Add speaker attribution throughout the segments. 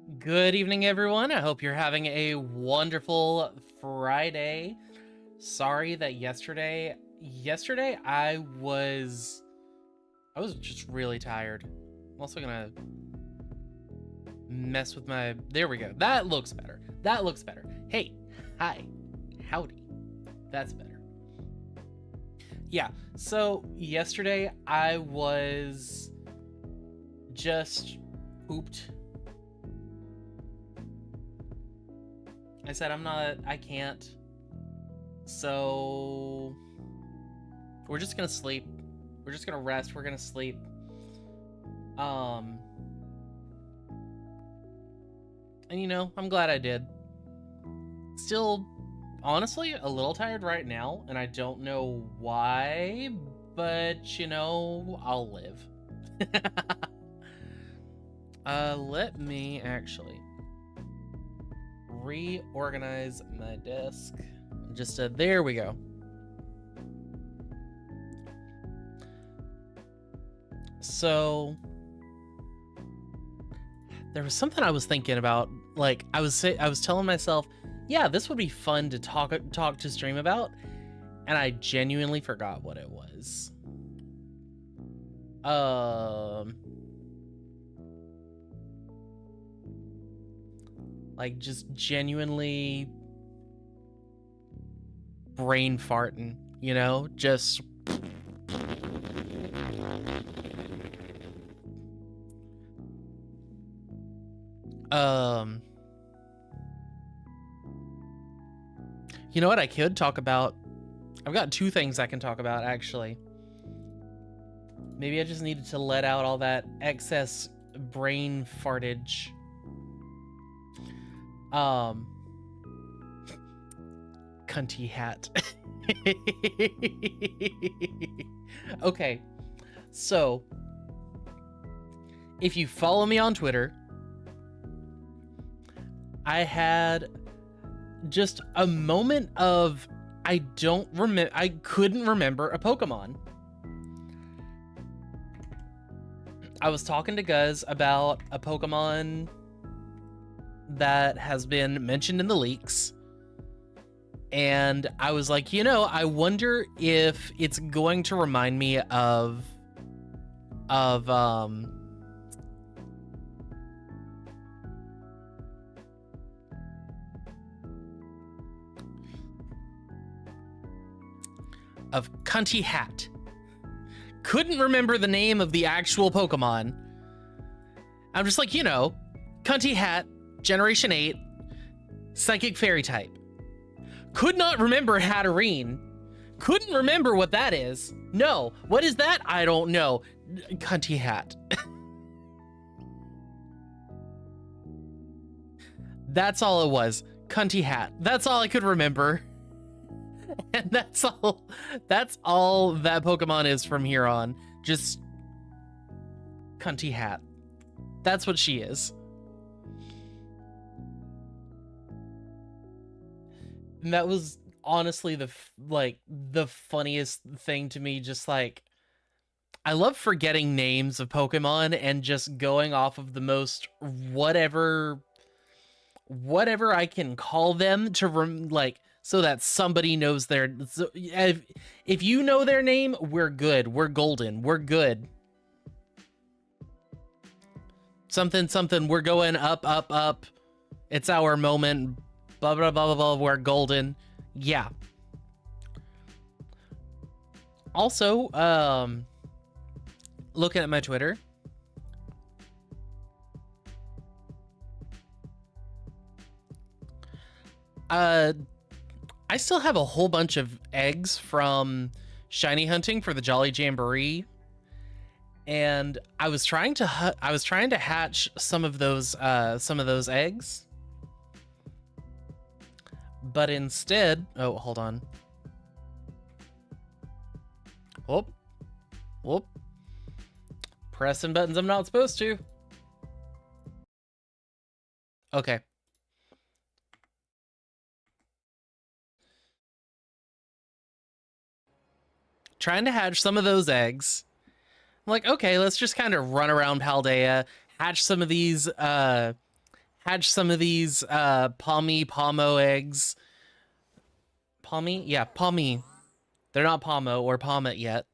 Speaker 1: Good evening, everyone. I hope you're having a wonderful Friday. Sorry that yesterday I was just really tired. I'm also gonna mess with my, there we go. That looks better. That looks better. Hey, hi, howdy. That's better. Yeah, so yesterday I was just pooped. I said I can't. So we're just gonna sleep. We're just gonna rest. We're gonna sleep. And you know, I'm glad I did. Still, honestly, a little tired right now, and I don't know why, but you know, I'll live. Let me actually reorganize my desk. Just there we go. So there was something I was thinking about. Like I was telling myself, yeah, this would be fun to talk to stream about, and I genuinely forgot what it was. Like just genuinely brain farting, you know, just you know what I could talk about? I've got two things I can talk about, actually. Maybe I just needed to let out all that excess brain fartage. Cunty hat. Okay, so if you follow me on Twitter, I had just a moment of I couldn't remember a Pokemon. I was talking to Guz about a Pokemon that has been mentioned in the leaks, and I was like, you know, I wonder if it's going to remind me of Cunty Hat. Couldn't remember the name of the actual Pokemon. I'm just like, you know, Cunty Hat, Generation 8, Psychic Fairy type. Could not remember Hatterene. Couldn't remember what that is. No, what is that? I don't know. Cunty Hat. That's all it was. Cunty Hat. That's all I could remember. And that's all that Pokemon is from here on. Just Cunty Hat. That's what she is. And that was honestly the funniest thing to me. Just like, I love forgetting names of Pokemon and just going off of the most whatever I can call them to so that somebody knows their, so if you know their name, we're good. We're golden. We're good. Something, we're going up, up, up. It's our moment. Blah, blah, blah, blah, blah. We're golden. Yeah. Also, looking at my Twitter. I still have a whole bunch of eggs from shiny hunting for the Jolly Jamboree, and I was trying to hatch some of those eggs, but instead, oh, hold on. Whoop. Pressing buttons I'm not supposed to. Okay. Trying to hatch some of those eggs. I'm like, okay, let's just kind of run around Paldea, hatch some of these hatch some of these Pomo eggs. Pommy? Yeah, Pommy. They're not Pomo or Pommet yet.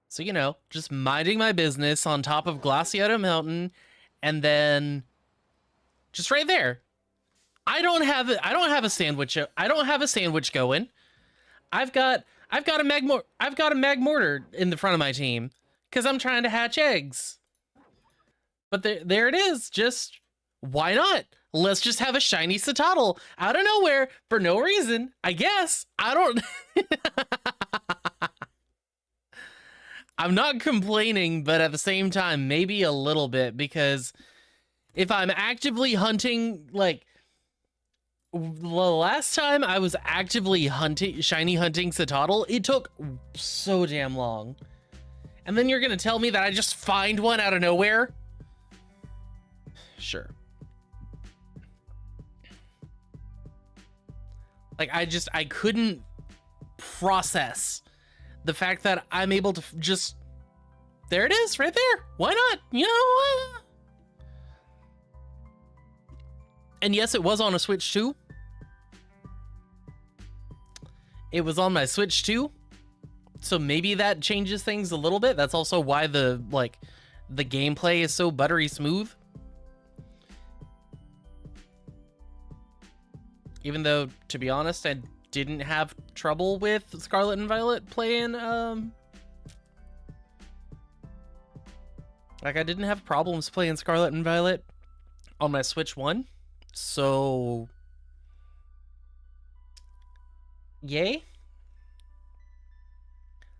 Speaker 1: So, you know, just minding my business on top of Glaciato Mountain, and then just right there. I don't have a sandwich. I don't have a sandwich going. I've got a mag mortar in the front of my team because I'm trying to hatch eggs. But there it is. Just why not? Let's just have a shiny Citadel out of nowhere for no reason. I guess. I don't. I'm not complaining, but at the same time, maybe a little bit, because if I'm actively hunting, like the last time I was actively shiny hunting Citadel, it took so damn long. And then you're gonna tell me that I just find one out of nowhere? Sure. Like, I couldn't process the fact that I'm able to just, there it is right there. Why not? You know, and yes, it was on a Switch too. It was on my Switch too. So maybe that changes things a little bit. That's also why the gameplay is so buttery smooth. Even though, to be honest, I didn't have trouble with Scarlet and Violet playing, like, I didn't have problems playing Scarlet and Violet on my Switch 1. So, yay.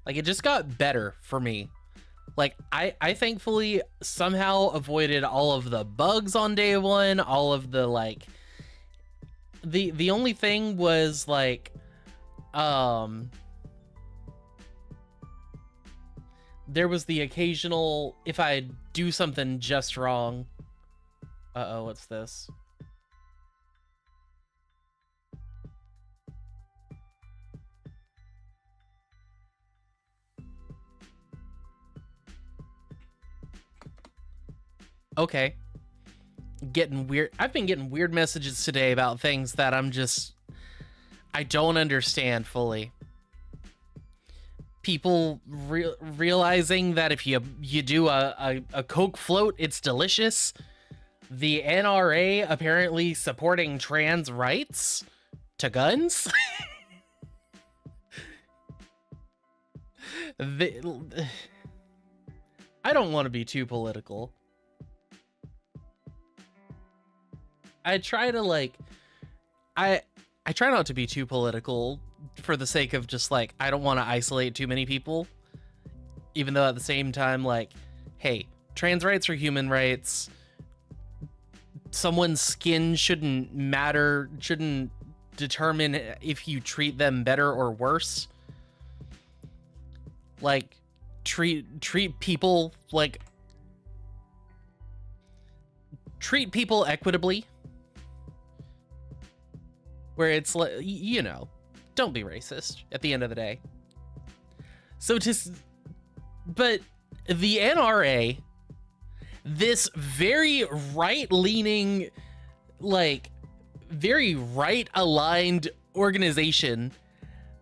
Speaker 1: Like, it just got better for me. Like, I thankfully somehow avoided all of the bugs on day one, all of the, like, the only thing was, like, there was the occasional, if I do something just wrong. Uh-oh, what's this? Okay. Getting weird. I've been getting weird messages today about things that I don't understand fully. People realizing that if you do a Coke float, it's delicious. The NRA apparently supporting trans rights to guns. I don't want to be too political. I try to, like, I try not to be too political for the sake of just, like, I don't want to isolate too many people, even though at the same time, like, hey, trans rights are human rights. Someone's skin shouldn't matter, shouldn't determine if you treat them better or worse. Like, treat people, like, treat people equitably. Where it's like, you know, don't be racist at the end of the day. So but the NRA, this very right-leaning, like, very right-aligned organization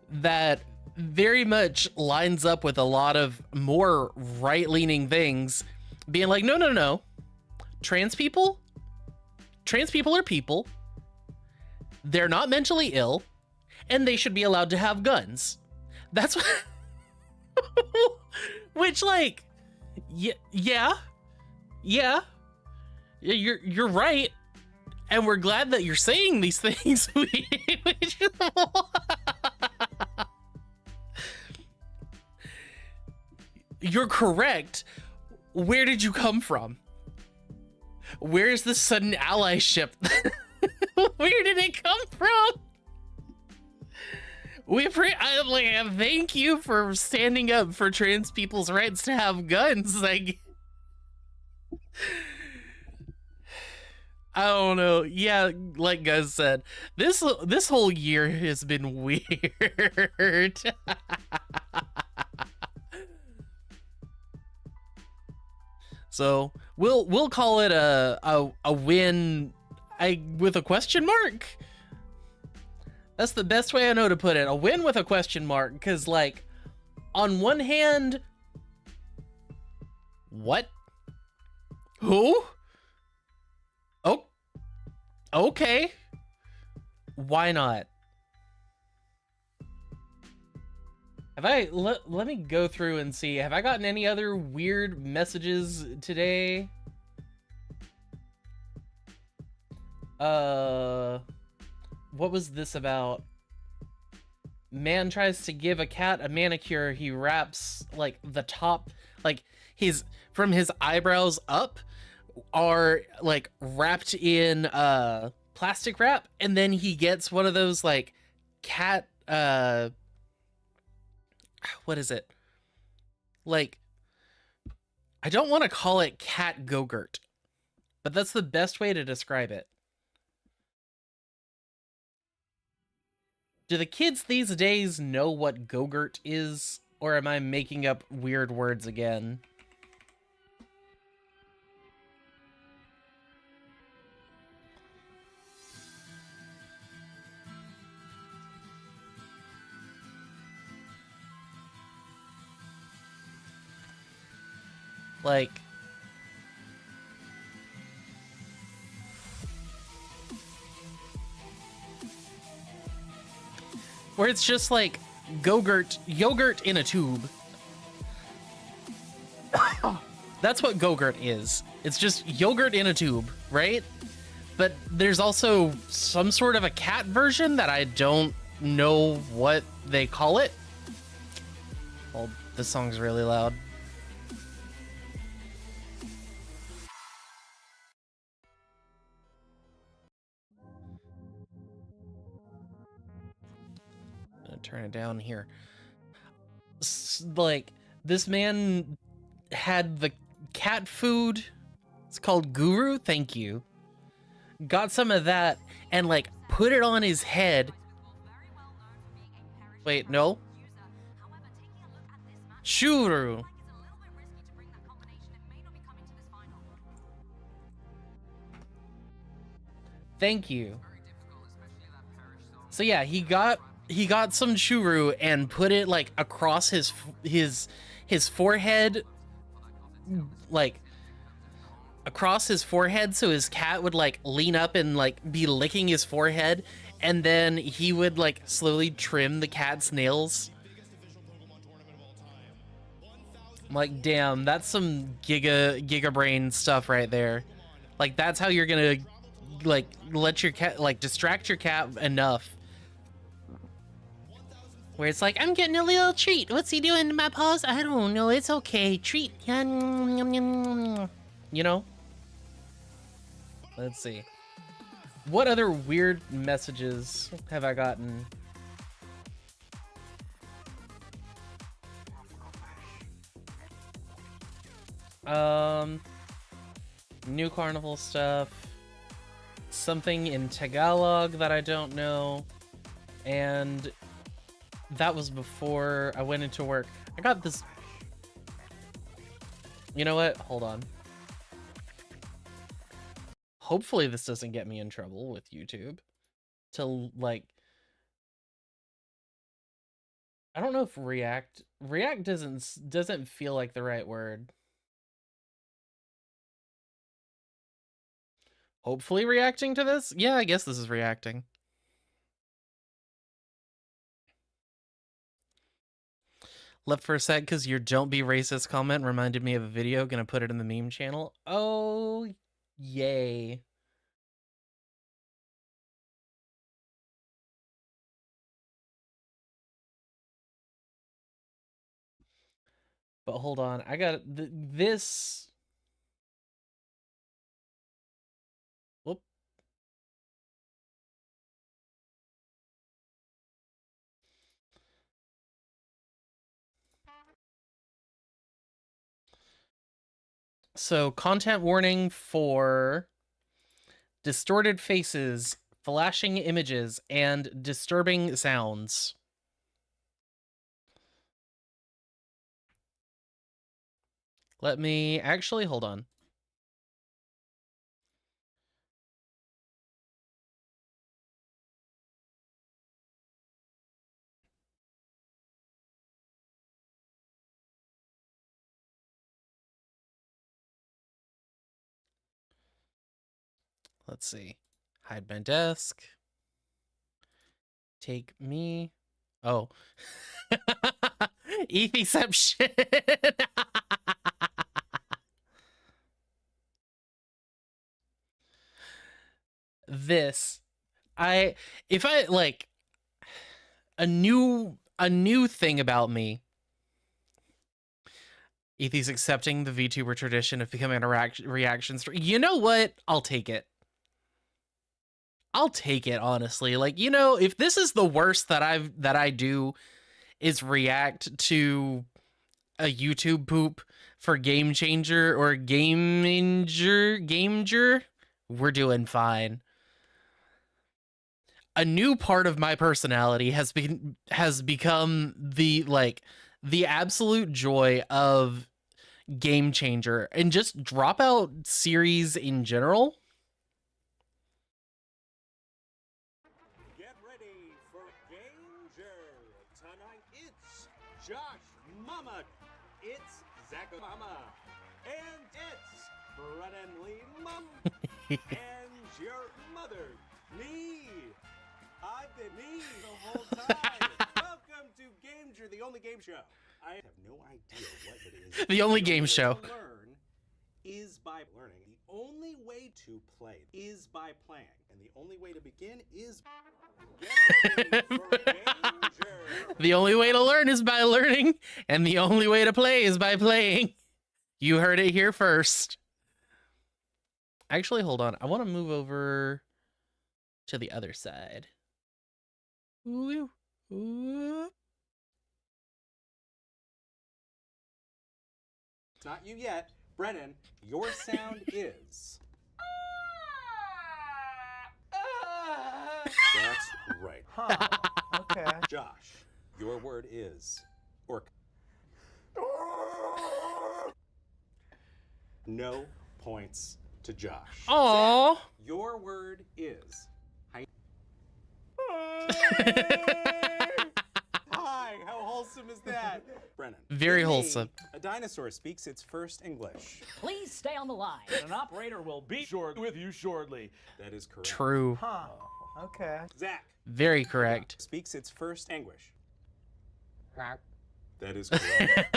Speaker 1: that very much lines up with a lot of more right-leaning things, being like, no. Trans people are people. They're not mentally ill, and they should be allowed to have guns. That's what... Which, like, yeah, you're right, and we're glad that you're saying these things. You're correct. Where did you come from? Where's the sudden allyship? Where did it come from? Thank you for standing up for trans people's rights to have guns. Like, I don't know. Yeah, like Gus said, this whole year has been weird. So We'll call it a win with a question mark. That's the best way I know to put it. A win with a question mark, because like on one hand, what? Who? Oh, okay. Why not? Have I let me go through and see. Have I gotten any other weird messages today? What was this about? Man tries to give a cat a manicure. He wraps like the top, like his from his eyebrows up are like wrapped in plastic wrap, and then he gets one of those like cat what is it? Like, I don't want to call it cat go-gurt, but that's the best way to describe it. Do the kids these days know what go-gurt is, or am I making up weird words again? Like, where it's just like yogurt in a tube. That's what go-gurt is. It's just yogurt in a tube, right? But there's also some sort of a cat version that I don't know what they call it. Oh, this song's really loud. I'm gonna turn it down here. Like, this man had the cat food. It's called Guru. Thank you. Got some of that and like put it on his head. Wait, no. Shuru. Thank you. So yeah, he got some churu and put it like across his forehead, like across his forehead, so his cat would like lean up and like be licking his forehead, and then he would like slowly trim the cat's nails. I'm like, damn, that's some giga brain stuff right there. Like, that's how you're gonna like let your cat, like, distract your cat enough where it's like, I'm getting a little treat. What's he doing in my paws? I don't know. It's okay. Treat. You know? Let's see. What other weird messages have I gotten? New carnival stuff. Something in Tagalog that I don't know. And that was before I went into work. I got this. You know what? Hold on. Hopefully this doesn't get me in trouble with YouTube. To like, I don't know if react doesn't feel like the right word. Hopefully reacting to this? Yeah, I guess this is reacting. Left for a sec because your "don't be racist" comment reminded me of a video. Gonna put it in the meme channel. Oh, yay. But hold on, I got this. Whoop. So, content warning for distorted faces, flashing images, and disturbing sounds. Let me actually hold on. Let's see. Hide my desk. Take me. Oh. Etheception. This. If I like a new thing about me. Ethy's accepting the VTuber tradition of becoming a reaction stream. You know what? I'll take it. I'll take it, honestly. Like, you know, if this is the worst that I do is react to a YouTube poop for Game Changer or Gamenger, we're doing fine. A new part of my personality has become the absolute joy of Game Changer and just Dropout series in general.
Speaker 2: Get ready for Ganger. Tonight it's Josh Mama, it's Zach Mama, and it's Brennan Lee Mum, and your mother, me. I've been me the whole time. Welcome to Ganger, the only game show. I have no idea what it is.
Speaker 1: The only game show.
Speaker 2: Learn is by learning. The only way to play is by playing. And the only way to begin is get ready for Ganger.
Speaker 1: The only way to learn is by learning, and the only way to play is by playing. You heard it here first. Actually, hold on. I want to move over to the other side. Ooh, ooh.
Speaker 2: It's not you yet. Brennan, your sound is... That's right.
Speaker 3: Huh. Okay.
Speaker 2: Josh, your word is... Orc. No points to Josh.
Speaker 1: Aww.
Speaker 2: Zach, your word is... Hi, how wholesome is that? Brennan.
Speaker 1: Very
Speaker 2: give me
Speaker 1: wholesome.
Speaker 2: A dinosaur speaks its first English.
Speaker 4: Please stay on the line. An operator will be short with you shortly.
Speaker 2: That is correct.
Speaker 1: True.
Speaker 3: Huh. Okay.
Speaker 2: Zach.
Speaker 1: Very correct.
Speaker 2: Speaks its first English.
Speaker 3: Huh.
Speaker 2: That is correct.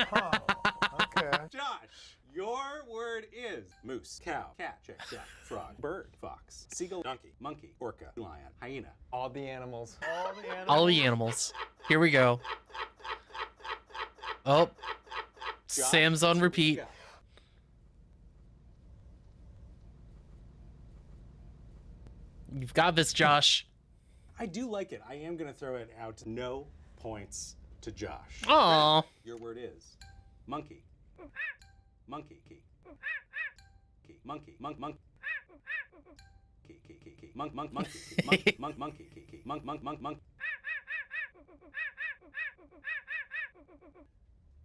Speaker 3: Okay.
Speaker 2: Josh, your word is moose, cow, cat, chick, duck, frog, bird, fox, seagull, donkey, monkey, orca, lion, hyena.
Speaker 3: All the animals. All the animals.
Speaker 1: All the animals. Here we go. Oh.
Speaker 2: Josh,
Speaker 1: Sam's on
Speaker 2: here we
Speaker 1: repeat.
Speaker 2: go.
Speaker 1: You've got this, Josh.
Speaker 2: I do like it. I am going to throw it out. No points to Josh.
Speaker 1: Aw.
Speaker 2: Your word is monkey. Monkey, key. Key, monkey, monk, monk. Key, key, key, key. Monk, monk, monkey, key. Monk, monk, monkey, key, key. Monk, monk, monk, monk.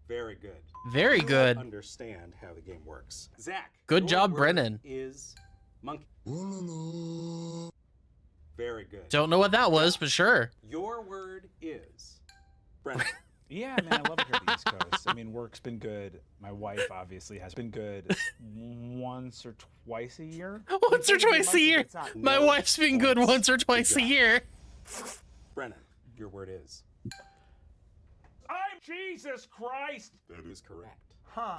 Speaker 2: Very good.
Speaker 1: Very
Speaker 2: You
Speaker 1: good.
Speaker 2: Understand how the game works. Zach.
Speaker 1: Good
Speaker 2: your
Speaker 1: job,
Speaker 2: word
Speaker 1: Brennan.
Speaker 2: Is monkey. Very good.
Speaker 1: Don't know what that was, but sure.
Speaker 2: Your word is Brennan.
Speaker 5: Yeah, man, I love it here at the East Coast. I mean, work's been good. My wife obviously has been good once or twice a year.
Speaker 1: Once or twice a year. My
Speaker 2: No
Speaker 1: wife's been good
Speaker 2: points
Speaker 1: once or twice
Speaker 2: to
Speaker 1: a
Speaker 2: Josh.
Speaker 1: year.
Speaker 2: Brennan, your word is.
Speaker 5: I'm Jesus Christ!
Speaker 2: That is correct.
Speaker 3: Huh.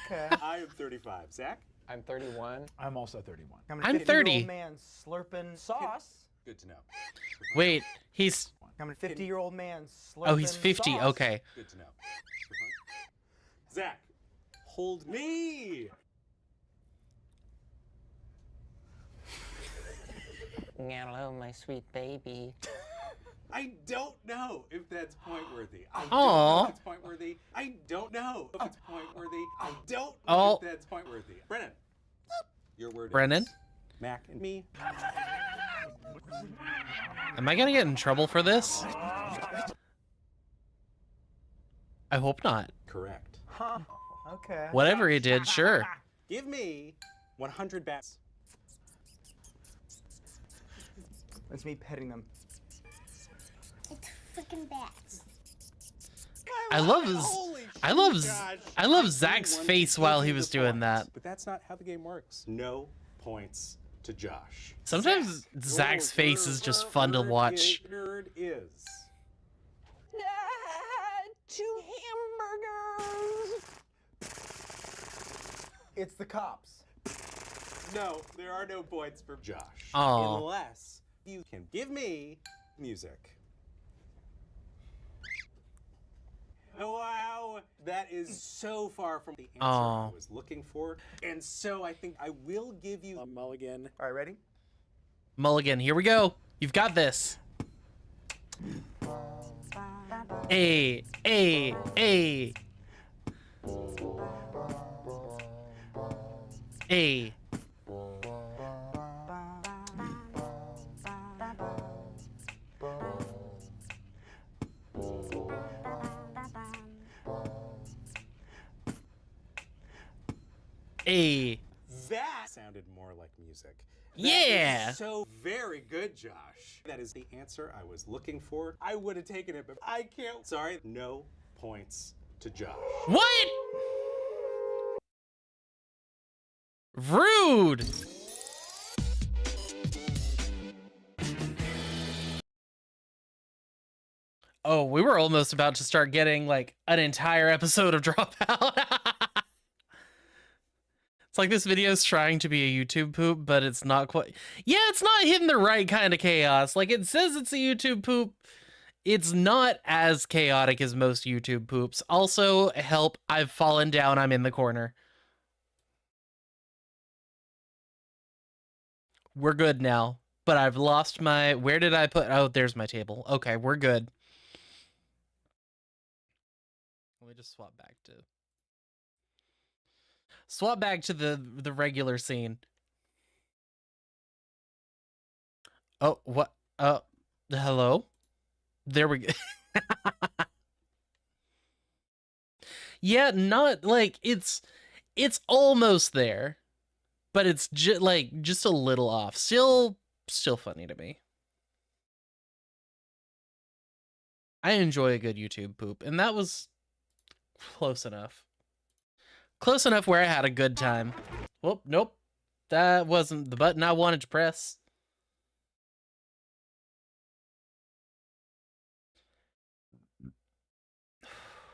Speaker 3: Okay.
Speaker 2: I am 35. Zach?
Speaker 3: I'm 31.
Speaker 5: I'm also 31.
Speaker 1: I'm 30.
Speaker 3: Old man slurping sauce.
Speaker 2: Good to know.
Speaker 1: Wait, he's...
Speaker 3: I'm a 50-year-old man slurping
Speaker 1: Oh, he's 50.
Speaker 3: sauce.
Speaker 1: Okay.
Speaker 2: Good to know. Zach, hold me.
Speaker 6: Hello, my sweet baby.
Speaker 2: I don't know if that's point worthy. I don't
Speaker 1: Aw.
Speaker 2: know if it's point worthy. I don't know if it's point worthy. I don't know
Speaker 1: Oh.
Speaker 2: if that's point worthy. Brennan, your word
Speaker 1: Brennan?
Speaker 2: is Mac and me.
Speaker 1: Am I gonna get in trouble for this? I hope not.
Speaker 2: Correct.
Speaker 3: Huh. Okay.
Speaker 1: Whatever he did, sure.
Speaker 2: Give me 100 bats.
Speaker 3: That's me petting them.
Speaker 7: It's freaking bats.
Speaker 1: I love his...
Speaker 2: Holy
Speaker 1: I love
Speaker 2: shit,
Speaker 1: Z-
Speaker 2: Josh.
Speaker 1: I love
Speaker 2: do
Speaker 1: Zach's
Speaker 2: want to
Speaker 1: face
Speaker 2: give
Speaker 1: while
Speaker 2: you
Speaker 1: he
Speaker 2: the
Speaker 1: was doing
Speaker 2: points,
Speaker 1: that.
Speaker 2: But that's not how the game works. No points to Josh.
Speaker 1: Sometimes
Speaker 2: Zach,
Speaker 1: Zach's face is just fun to watch.
Speaker 2: Nerd is.
Speaker 6: 2 hamburgers.
Speaker 3: It's the cops.
Speaker 2: No, there are no points for Josh.
Speaker 1: Aw.
Speaker 2: Unless you can give me music. Wow, that is so far from the answer I was looking for. And so I think I will give you a mulligan.
Speaker 3: All right, ready?
Speaker 1: Mulligan, here we go. You've got this. A. A. A.
Speaker 2: That sounded more like music. That
Speaker 1: Yeah.
Speaker 2: is so very good, Josh. That is the answer I was looking for. I would have taken it, but I can't. Sorry, no points to Josh.
Speaker 1: What? Rude. Oh, we were almost about to start getting like an entire episode of Dropout. It's like this video is trying to be a YouTube poop, but it's not quite. Yeah, it's not hitting the right kind of chaos. Like it says it's a YouTube poop. It's not as chaotic as most YouTube poops. Also, help, I've fallen down, I'm in the corner. We're good now, but I've lost my, where did I put, oh, there's my table. Okay, we're good. Let me just swap back to the regular scene. Oh, what? Hello? There we go. Yeah, not like it's almost there, but it's just a little off. Still funny to me. I enjoy a good YouTube poop, and that was close enough. Close enough where I had a good time. Whoop, nope. That wasn't the button I wanted to press.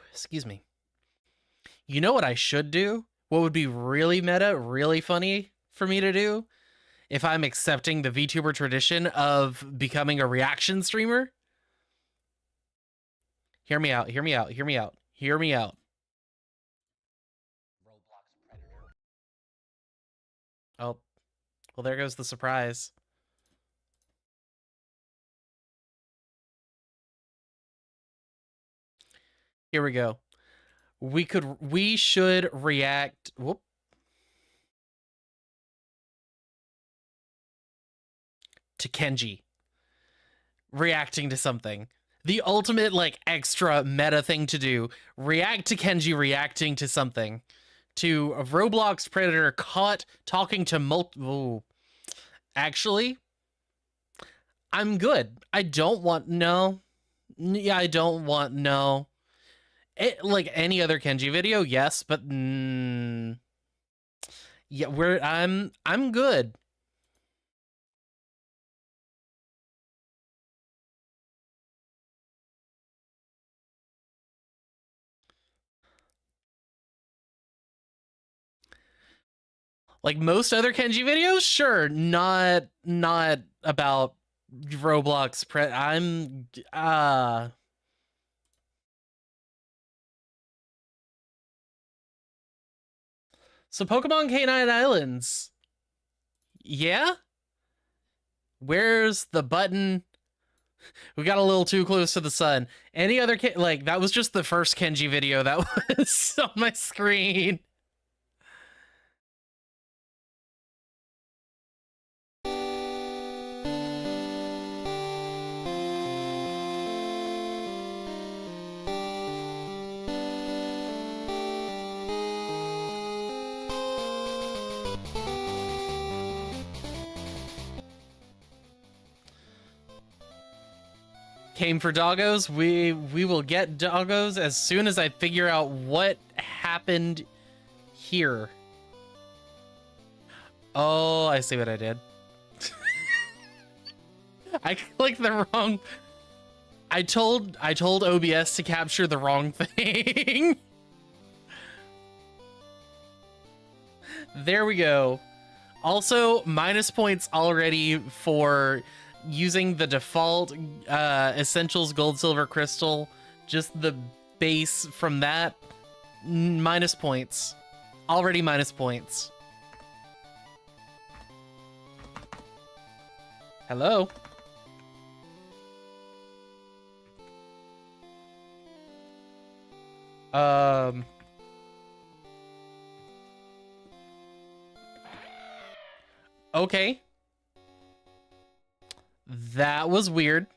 Speaker 1: Excuse me. You know what I should do? What would be really meta, really funny for me to do? If I'm accepting the VTuber tradition of becoming a reaction streamer? Hear me out, hear me out, hear me out, hear me out. Oh, well, there goes the surprise. Here we go. We should react. Whoop. To Kenji reacting to something. The ultimate, like, extra meta thing to do. React to Kenji reacting to something. To a Roblox predator caught talking to multiple. Actually, I'm good. I don't want no. Yeah, I don't want no. Like any other Kenji video, yes, but yeah, I'm good. Like most other Kenji videos, sure, not about Roblox So Pokemon Canine Islands. Yeah? Where's the button? We got a little too close to the sun. Any other like that was just the first Kenji video that was on my screen. Came for doggos. We will get doggos as soon as I figure out what happened here. Oh, I see what I did. I clicked the wrong. I told OBS to capture the wrong thing. There we go. Also, minus points already for using the default Essentials Gold, Silver, Crystal. Just the base from that. Minus points. Already minus points. Hello? Okay. That was weird.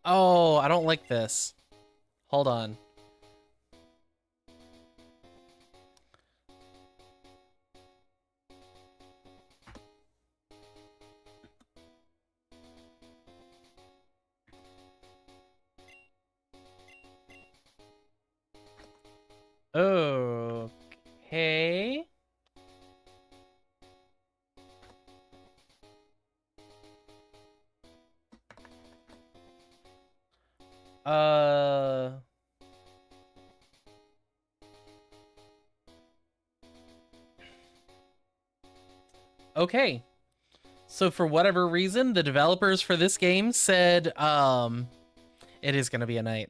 Speaker 1: Oh, I don't like this. Hold on. Okay. Okay. So for whatever reason, the developers for this game said, it is gonna be a night.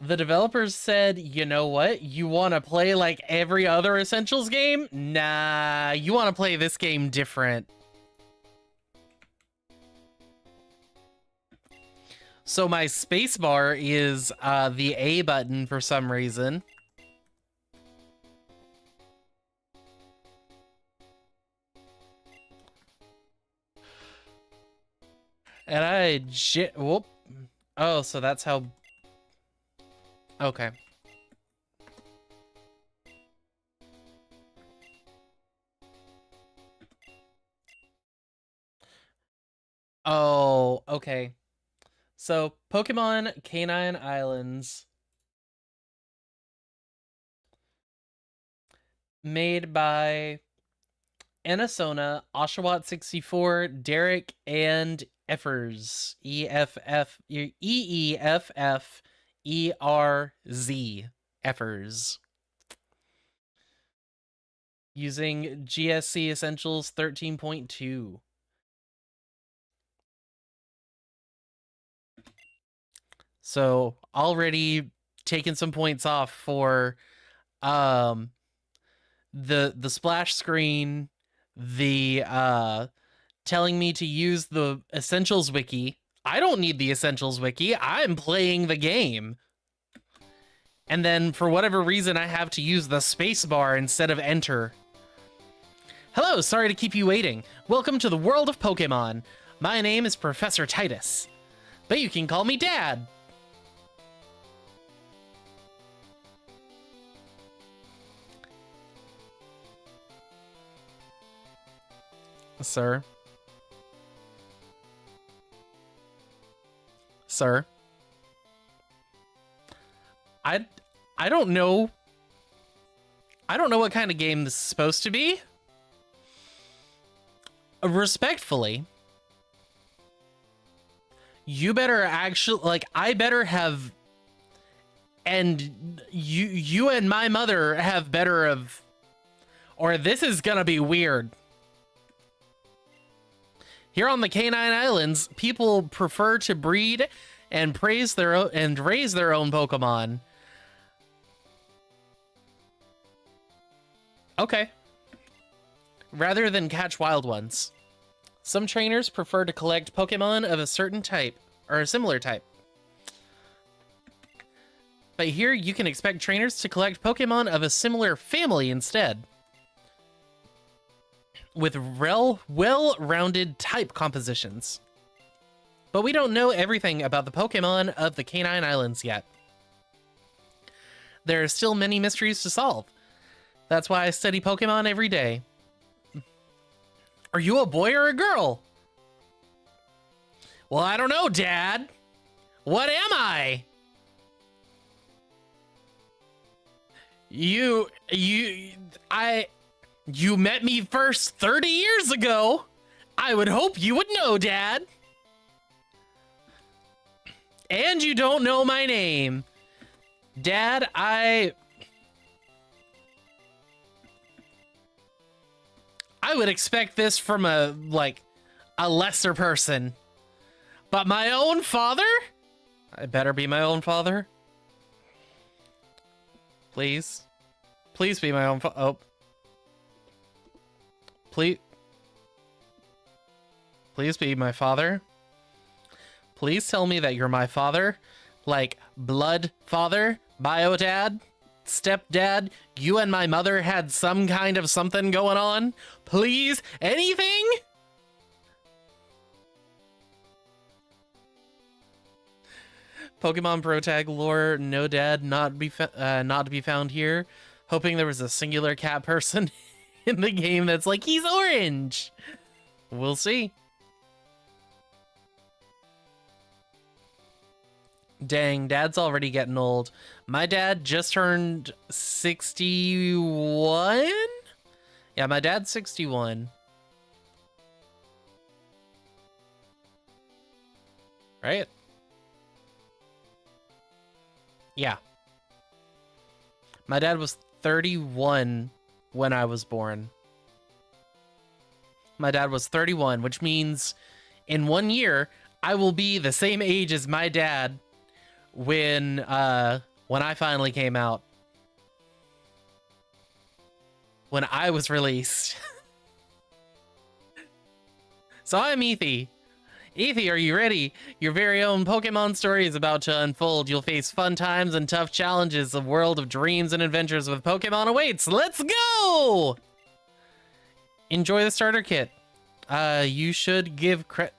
Speaker 1: The developers said, you know what? You want to play like every other Essentials game? Nah, you want to play this game different. So my spacebar is the A button for some reason. And whoop. Oh, so that's how... Okay. Oh, okay. So, Pokemon Canine Islands. Made by Anasona, Oshawott64, Derek, and Effers. E-E-F-F-E-R-Z. Effers. Using GSC Essentials 13.2. So already taking some points off for the splash screen, the telling me to use the Essentials Wiki. I don't need the Essentials Wiki. I'm playing the game. And then for whatever reason, I have to use the space bar instead of enter. Hello, sorry to keep you waiting. Welcome to the world of Pokemon. My name is Professor Titus, but you can call me Dad. Sir. Sir. I don't know. I don't know what kind of game this is supposed to be. Respectfully, you better actually, like, I better have, and you and my mother have better of, or this is gonna be weird. Here on the Canine Islands, people prefer to breed and raise their own Pokemon. Okay. Rather than catch wild ones. Some trainers prefer to collect Pokemon of a certain type, or a similar type. But here you can expect trainers to collect Pokemon of a similar family instead, with well-rounded type compositions. But we don't know everything about the Pokemon of the Canine Islands yet. there are still many mysteries to solve. That's why I study Pokemon every day. Are you a boy or a girl? Well, I don't know, Dad. What am I? You met me first 30 years ago. I would hope you would know, Dad. And you don't know my name. Dad, I would expect this from a lesser person. But my own father? I better be my own father. Please. Please be my own oh. Please be my father. Please tell me that you're my father. Like, blood father, bio dad, stepdad, you and my mother had some kind of something going on. Please, anything? Pokemon Pro Tag lore, no dad, not to be found here. Hoping there was a singular cat person in the game that's like, he's orange. We'll see. Dang, Dad's already getting old. My dad just turned 61? Yeah, my dad's 61. Right? Yeah. My dad was 31 when I was born. My dad was 31, which means in 1 year, I will be the same age as my dad when I finally came out. When I was released. So I'm Ethi. Ethi, are you ready? Your very own Pokemon story is about to unfold. You'll face fun times and tough challenges. A world of dreams and adventures with Pokemon awaits. Let's go! Enjoy the starter kit. You should give credit.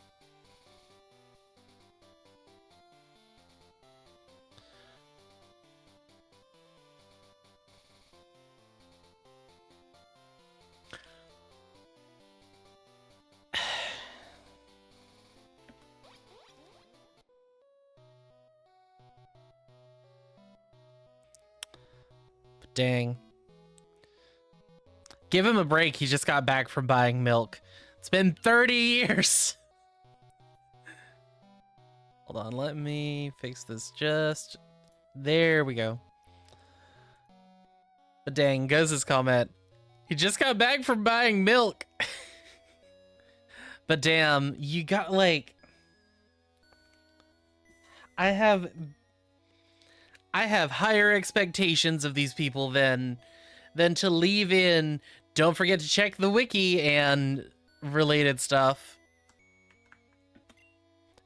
Speaker 1: Dang. Give him a break. He just got back from buying milk. It's been 30 years. Hold on. Let me fix this just... There we go. But dang, goes his comment. He just got back from buying milk. But damn, you got like... I have higher expectations of these people than to leave in, don't forget to check the wiki and related stuff.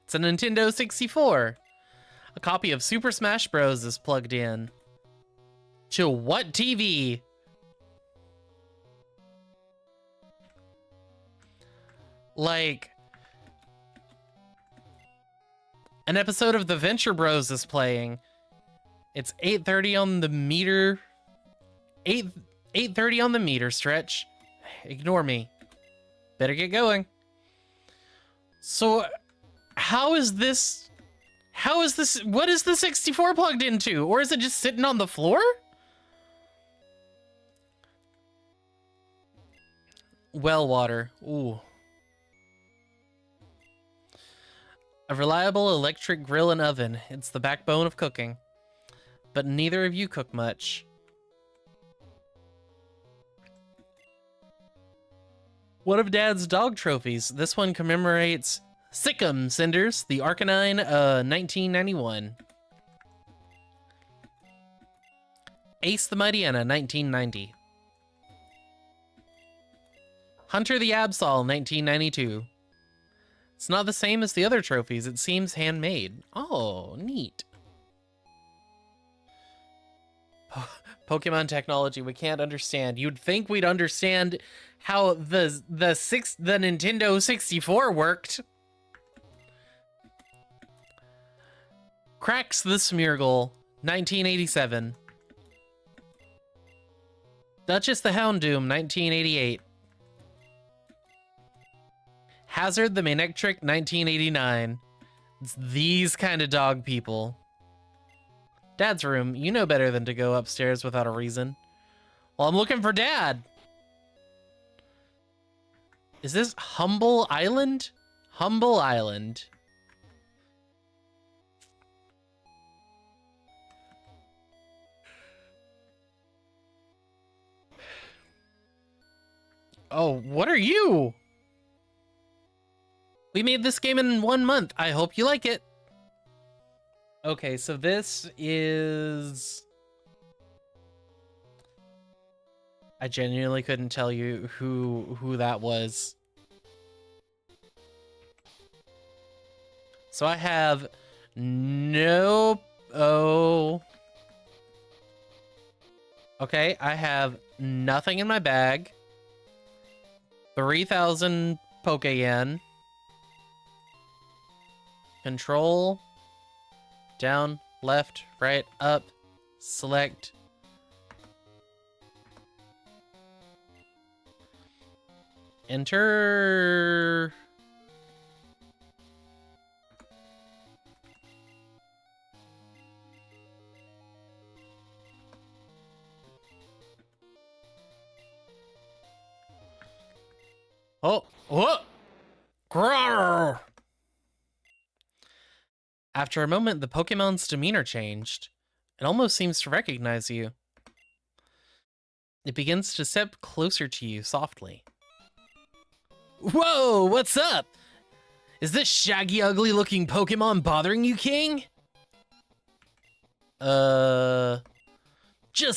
Speaker 1: It's a Nintendo 64. A copy of Super Smash Bros. Is plugged in. To what TV? Like, an episode of The Venture Bros. Is playing. It's 8:30 on the meter. 8:30 on the meter stretch. Ignore me. Better get going. So, how is this? What is the 64 plugged into? Or is it just sitting on the floor? Well water. Ooh. A reliable electric grill and oven. It's the backbone of cooking. But neither of you cook much. One of Dad's dog trophies. This one commemorates Sick'em Cinders, the Canine, 1991. Ace the Mightyena, 1990. Hunter the Absol, 1992. It's not the same as the other trophies. It seems handmade. Oh, neat. Pokemon technology we can't understand. You'd think we'd understand how the Nintendo 64 worked. Cracks the Smeargle, 1987. Duchess the Houndoom, 1988. Hazard the Manectric, 1989. It's these kind of dog people. Dad's room. You know better than to go upstairs without a reason. Well, I'm looking for Dad. Is this Humble Island? Humble Island. Oh, what are you? We made this game in 1 month. I hope you like it. Okay, so this is... I genuinely couldn't tell you who that was. So I have no... Oh... Okay, I have nothing in my bag. 3,000 Poke-Yen. Control. Down, left, right, up. Select. Enter. Oh, what? Grrr! After a moment, the Pokemon's demeanor changed. It almost seems to recognize you. It begins to step closer to you softly. Whoa, what's up? Is this shaggy, ugly-looking Pokemon bothering you, King? Just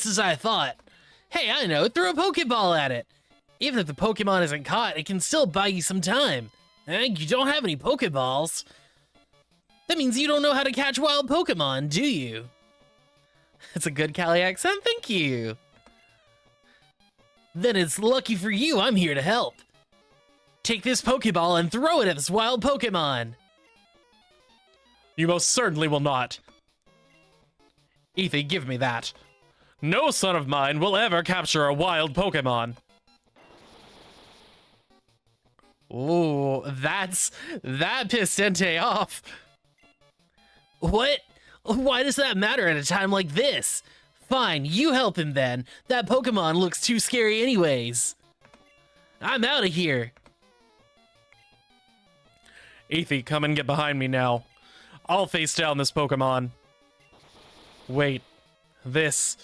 Speaker 1: as I thought. Hey, I know, throw a Pokeball at it. Even if the Pokemon isn't caught, it can still buy you some time. You don't have any Pokeballs. That means you don't know how to catch wild Pokemon, do you? It's a good Cali accent, thank you. Then it's lucky for you I'm here to help. Take this Pokeball and throw it at this wild Pokemon. You most certainly will not. Ethi, give me that. No son of mine will ever capture a wild Pokemon. Ooh, that pissed Entei off. What? Why does that matter at a time like this? Fine, you help him then. That Pokemon looks too scary anyways. I'm out of here. Ethi, come and get behind me now. I'll face down this Pokemon. Wait, this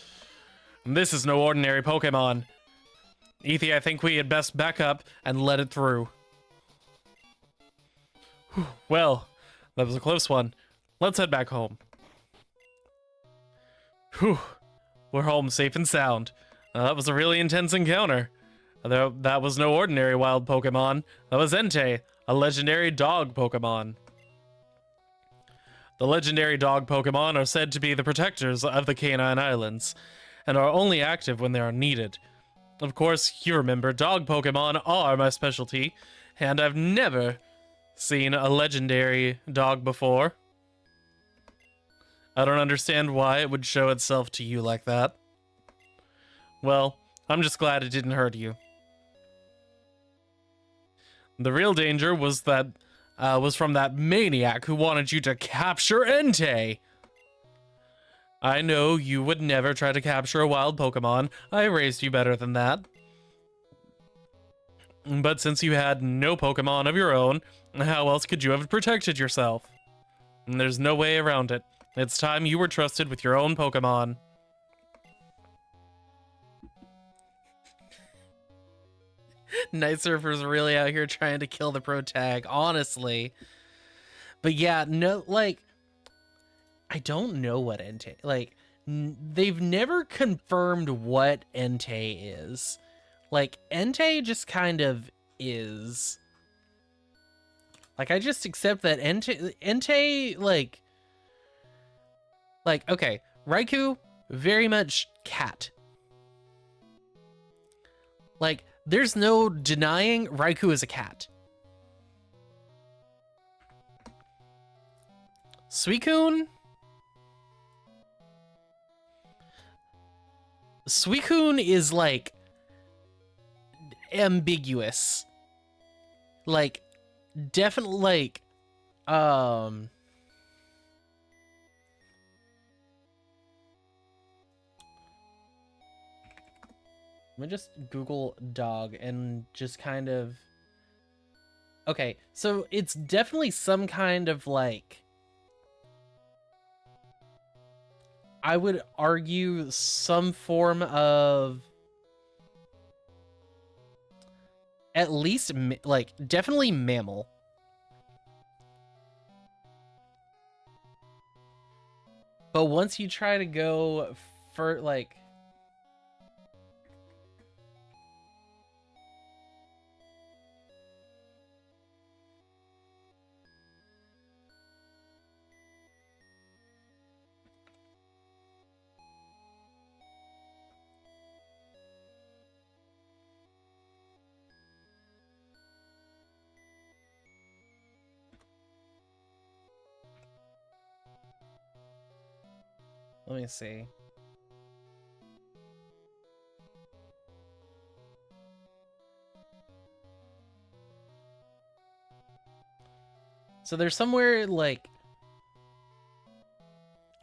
Speaker 1: is no ordinary Pokemon. Ethi, I think we had best back up and let it through. Whew, well, that was a close one. Let's head back home. Whew, we're home safe and sound. That was a really intense encounter. That was no ordinary wild Pokemon. That was Entei, a legendary dog Pokemon. The legendary dog Pokemon are said to be the protectors of the Canine Islands, and are only active when they are needed. Of course, you remember, dog Pokemon are my specialty, and I've never seen a legendary dog before. I don't understand why it would show itself to you like that. Well, I'm just glad it didn't hurt you. The real danger was from that maniac who wanted you to capture Entei. I know you would never try to capture a wild Pokemon. I raised you better than that. But since you had no Pokemon of your own, how else could you have protected yourself? And there's no way around it. It's time you were trusted with your own Pokemon. Night Surfer's really out here trying to kill the pro tag, honestly. But yeah, no, like, I don't know what Entei, like, they've never confirmed what Entei is. Like, Entei just kind of is. Like, I just accept that Entei, like, okay, Raikou, very much cat. Like, there's no denying Raikou is a cat. Suicune? Suicune is like ambiguous. Like definitely like let me just Google dog and just kind of okay, so it's definitely some kind of like I would argue some form of at least like definitely mammal. But once you try to go for like let me see. So there's somewhere like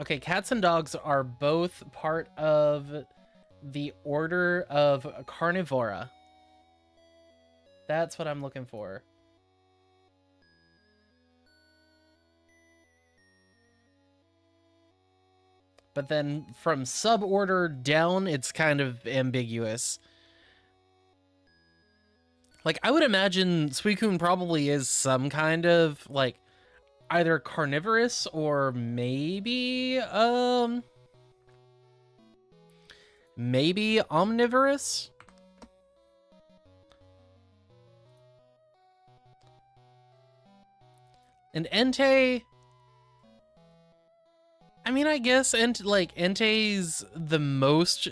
Speaker 1: okay, cats and dogs are both part of the order of Carnivora. That's what I'm looking for. But then from suborder down, it's kind of ambiguous. Like, I would imagine Suicune probably is some kind of, like, either carnivorous or maybe omnivorous? And Entei... I mean, I guess Entei's the most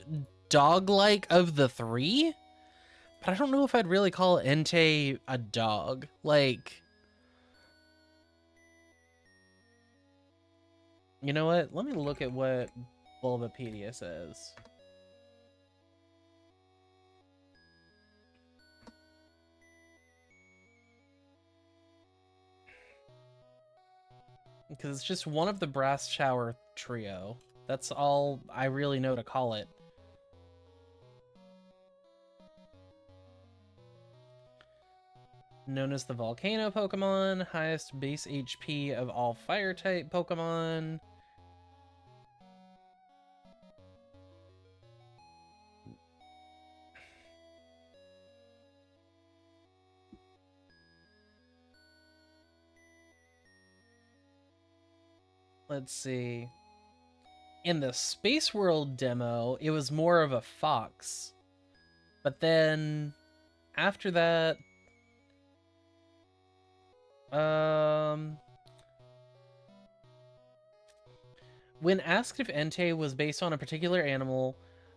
Speaker 1: dog-like of the three, but I don't know if I'd really call Entei a dog. Like, you know what? Let me look at what Bulbapedia says. Because it's just one of the Brass Shower trio. That's all I really know to call it. Known as the Volcano Pokemon, highest base HP of all Fire-type Pokemon. Let's see. In the Space World demo, it was more of a fox. But then after that, when asked if Entei was based on a particular animal,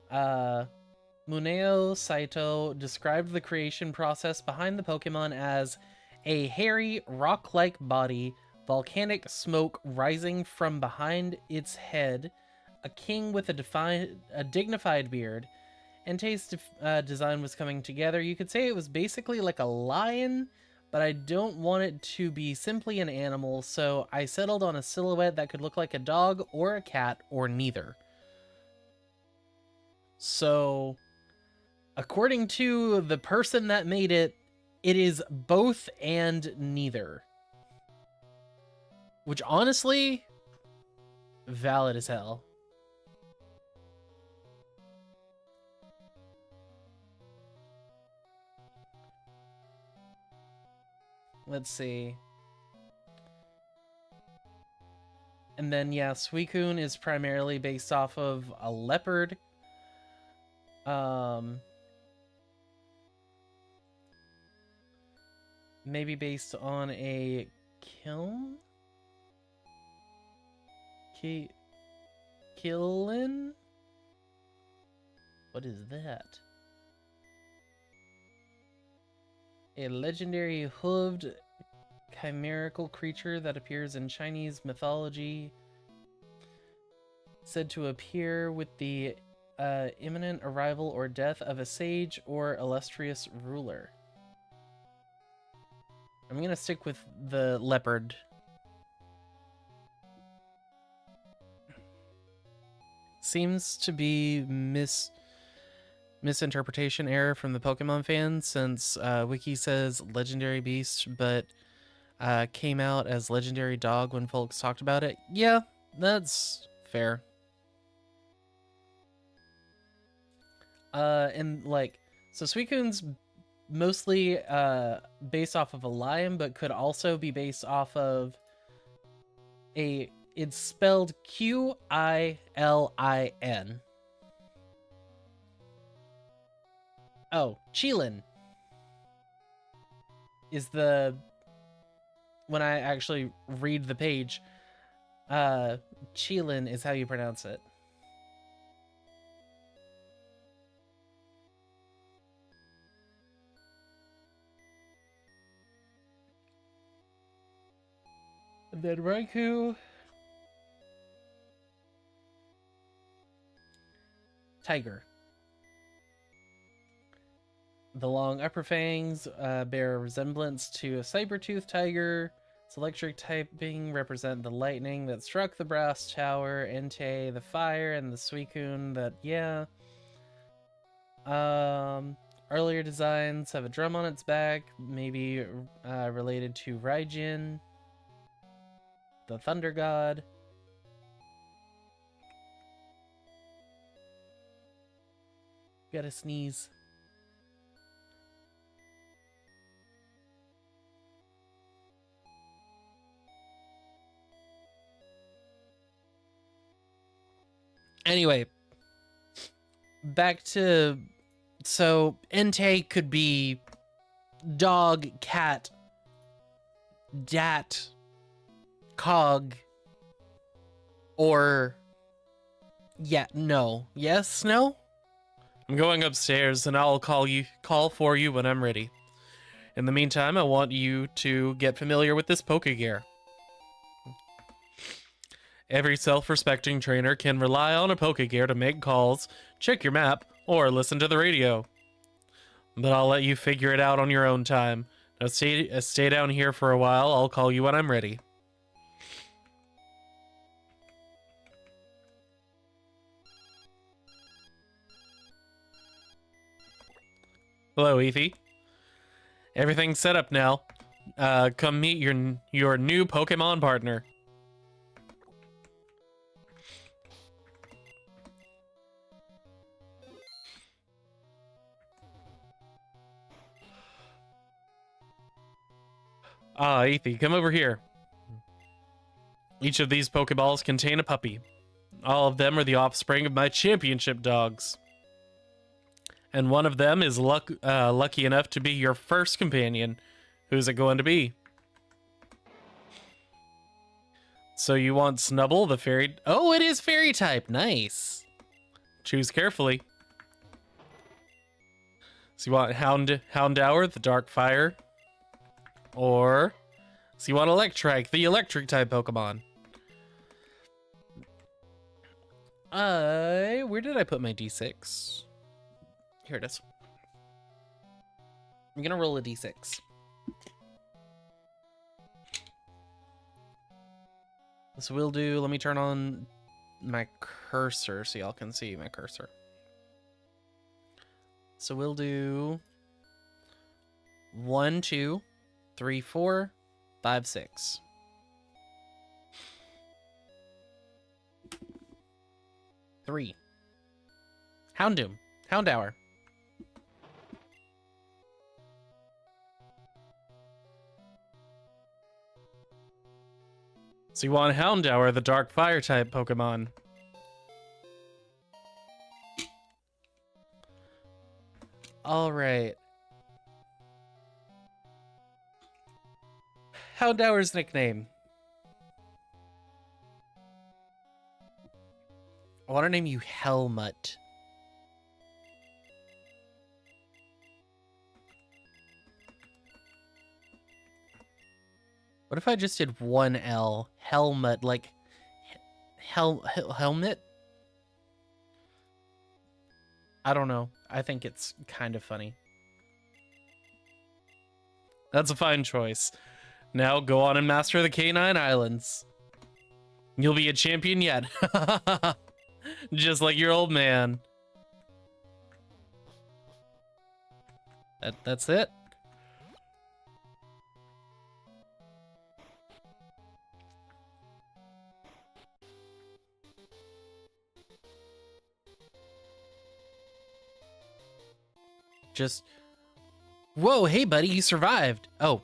Speaker 1: Muneo Saito described the creation process behind the Pokemon as a hairy, rock-like body, volcanic smoke rising from behind its head, a king with a dignified beard. Entei's design was coming together. You could say it was basically like a lion, but I don't want it to be simply an animal, so I settled on a silhouette that could look like a dog or a cat or neither. So, according to the person that made it, it is both and neither. Which, honestly, valid as hell. Let's see. And then, yeah, Suicune is primarily based off of a leopard. Maybe based on a kiln? Killin? What is that? A legendary hooved chimerical creature that appears in Chinese mythology, said to appear with the imminent arrival or death of a sage or illustrious ruler. I'm gonna stick with the leopard. Seems to be misinterpretation error from the Pokemon fans, since Wiki says legendary beast, but came out as legendary dog when folks talked about it. Yeah, that's fair. And like, so Suicune's mostly based off of a lion, but could also be based off of it's spelled Quilin. Oh, Qilin is the, when I actually read the page, Qilin is how you pronounce it. And then Raikou. Tiger. The long upper fangs bear a resemblance to a saber-toothed tiger. Its electric typing represent the lightning that struck the brass tower, Entei the fire, and the Suicune that, yeah. Earlier designs have a drum on its back, maybe related to Raijin, the thunder god. Gotta sneeze. Anyway, back to, so Entei could be dog, cat, dat, cog, or yeah, no, yes, no. I'm going upstairs and I'll call for you when I'm ready. In the meantime, I want you to get familiar with this Pokegear. Every self-respecting trainer can rely on a Pokegear to make calls, check your map, or listen to the radio. But I'll let you figure it out on your own time. Now stay down here for a while. I'll call you when I'm ready. Hello, Ethi. Everything's set up now. Come meet your new Pokemon partner. Ah, Ethi, come over here. Each of these Pokeballs contain a puppy. All of them are the offspring of my championship dogs. And one of them is lucky enough to be your first companion. Who's it going to be? So you want Snubble, the fairy... Oh, it is fairy type. Nice. Choose carefully. So you want Houndour, the dark fire? Or... So you want Electrike, the electric type Pokemon? Where did I put my D6? Here it is. I'm gonna roll a d6. So we'll do, let me turn on my cursor so y'all can see my cursor. So we'll do 1, 2, 3, 4, 5, 6. Three. Houndour. So you want Houndour, the dark fire type Pokemon. Alright. Houndour's nickname. I want to name you Helmut. What if I just did one L? Helmut, like helmet? I don't know. I think it's kind of funny. That's a fine choice. Now go on and master the Canine Islands. You'll be a champion yet. Just like your old man. That's it. Just, whoa, hey buddy, you survived. Oh,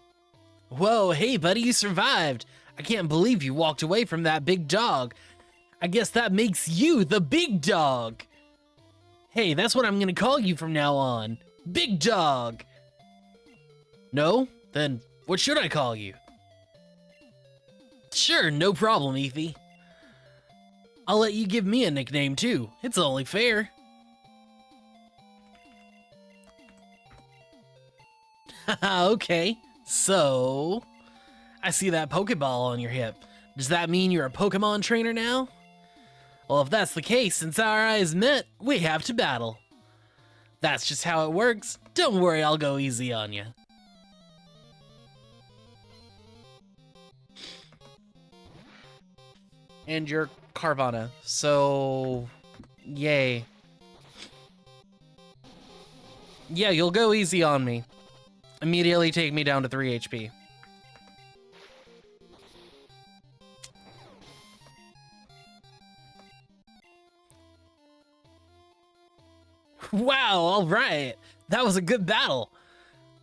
Speaker 1: whoa, hey buddy, you survived. I can't believe you walked away from that big dog. I guess that makes you the big dog. Hey, that's what I'm gonna call you from now on. Big dog. No? Then what should I call you? Sure, no problem, Ethi. I'll let you give me a nickname too. It's only fair. Okay, so I see that Pokeball on your hip. Does that mean you're a Pokemon trainer now? Well, if that's the case, since our eyes met, we have to battle. That's just how it works. Don't worry, I'll go easy on you. And you're Carvana, so yay. Yeah, you'll go easy on me. Immediately take me down to 3 HP. Wow, alright. That was a good battle.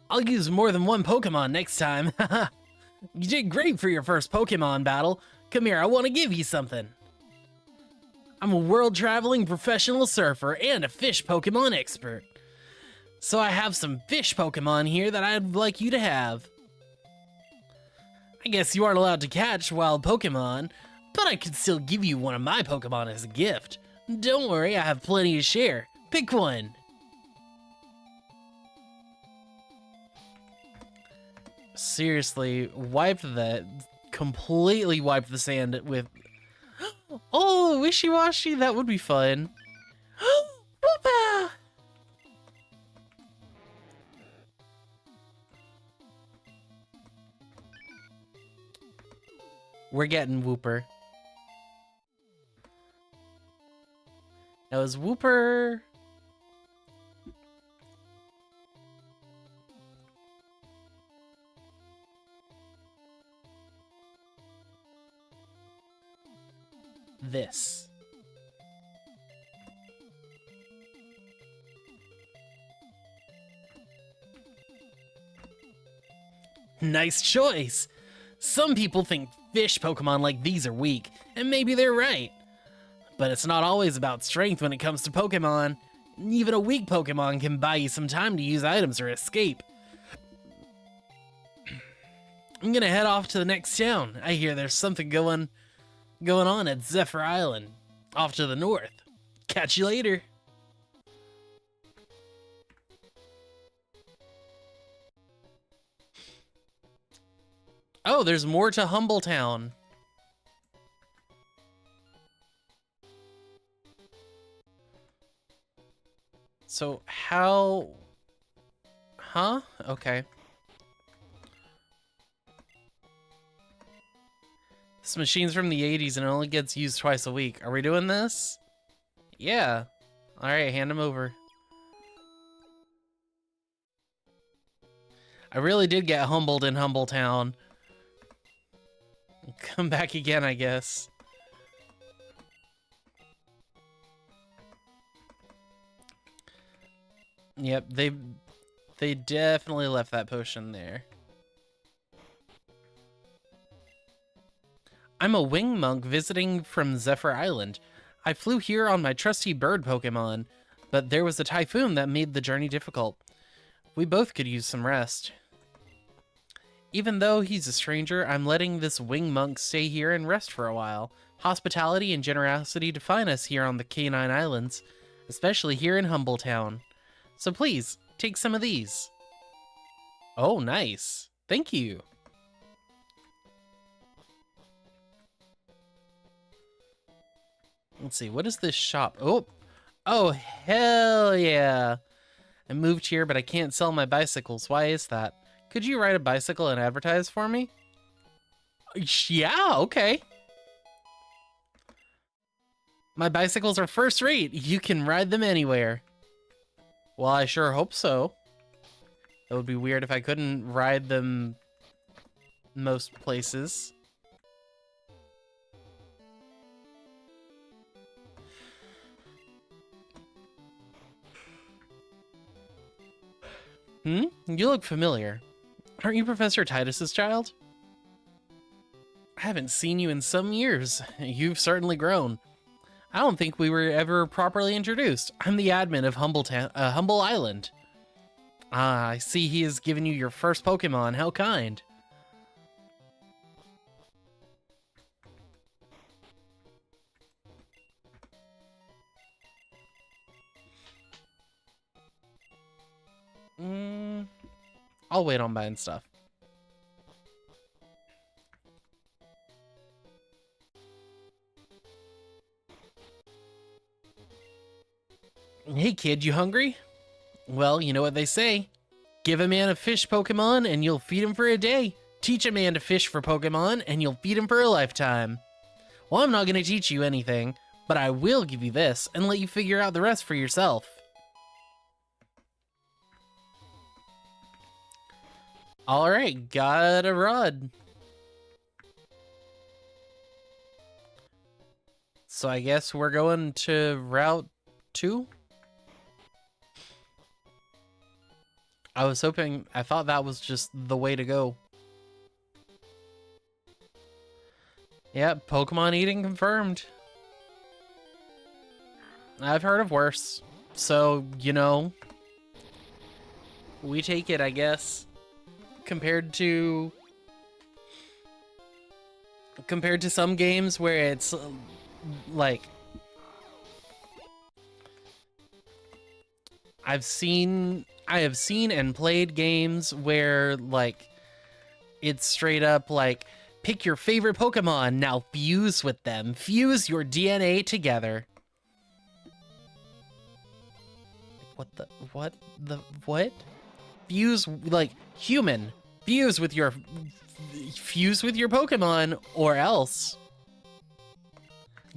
Speaker 1: I'll use more than one Pokemon next time. You did great for your first Pokemon battle. Come here, I want to give you something. I'm a world-traveling professional surfer and a fish Pokemon expert. So I have some fish Pokemon here that I'd like you to have. I guess you aren't allowed to catch wild Pokemon, but I could still give you one of my Pokemon as a gift. Don't worry, I have plenty to share. Pick one. Seriously, completely wiped the sand with... Oh, wishy-washy, that would be fun. Whoopa! We're getting Wooper. Now is Wooper... this. Nice choice! Some people think fish Pokemon like these are weak, and maybe they're right. But it's not always about strength when it comes to Pokemon. Even a weak Pokemon can buy you some time to use items or escape. I'm gonna head off to the next town. I hear there's something going on at Zephyr Island, off to the north. Catch you later. Oh, there's more to Humbletown. So how... Huh? Okay. This machine's from the 80s and it only gets used twice a week. Are we doing this? Yeah. Alright, hand him over. I really did get humbled in Humbletown. Come back again, I guess. Yep, they definitely left that potion there. I'm a wing monk visiting from Zephyr Island. I flew here on my trusty bird Pokemon, but there was a typhoon that made the journey difficult. We both could use some rest. Even though he's a stranger, I'm letting this wing monk stay here and rest for a while. Hospitality and generosity define us here on the Canine Islands, especially here in Humbletown. So please, take some of these. Oh, nice. Thank you. Let's see, what is this shop? Oh, Oh, hell yeah. I moved here, but I can't sell my bicycles. Why is that? Could you ride a bicycle and advertise for me? Yeah, okay. My bicycles are first rate. You can ride them anywhere. Well, I sure hope so. It would be weird if I couldn't ride them most places. You look familiar. Aren't you Professor Titus's child? I haven't seen you in some years. You've certainly grown. I don't think we were ever properly introduced. I'm the admin of Humble Island. Ah, I see he has given you your first Pokemon. How kind. I'll wait on buying stuff. Hey kid, you hungry? Well, you know what they say. Give a man a fish Pokemon and you'll feed him for a day. Teach a man to fish for Pokemon and you'll feed him for a lifetime. Well, I'm not going to teach you anything, but I will give you this and let you figure out the rest for yourself. Alright, got a rod. So I guess we're going to Route 2? I thought that was just the way to go. Yep, Pokemon eating confirmed. I've heard of worse. So, you know, we take it, I guess. Compared to some games where it's like I have seen and played games where like it's straight up like pick your favorite Pokemon, now fuse with them, fuse your DNA together. What? Fuse, like, human. Fuse with your Pokemon, or else.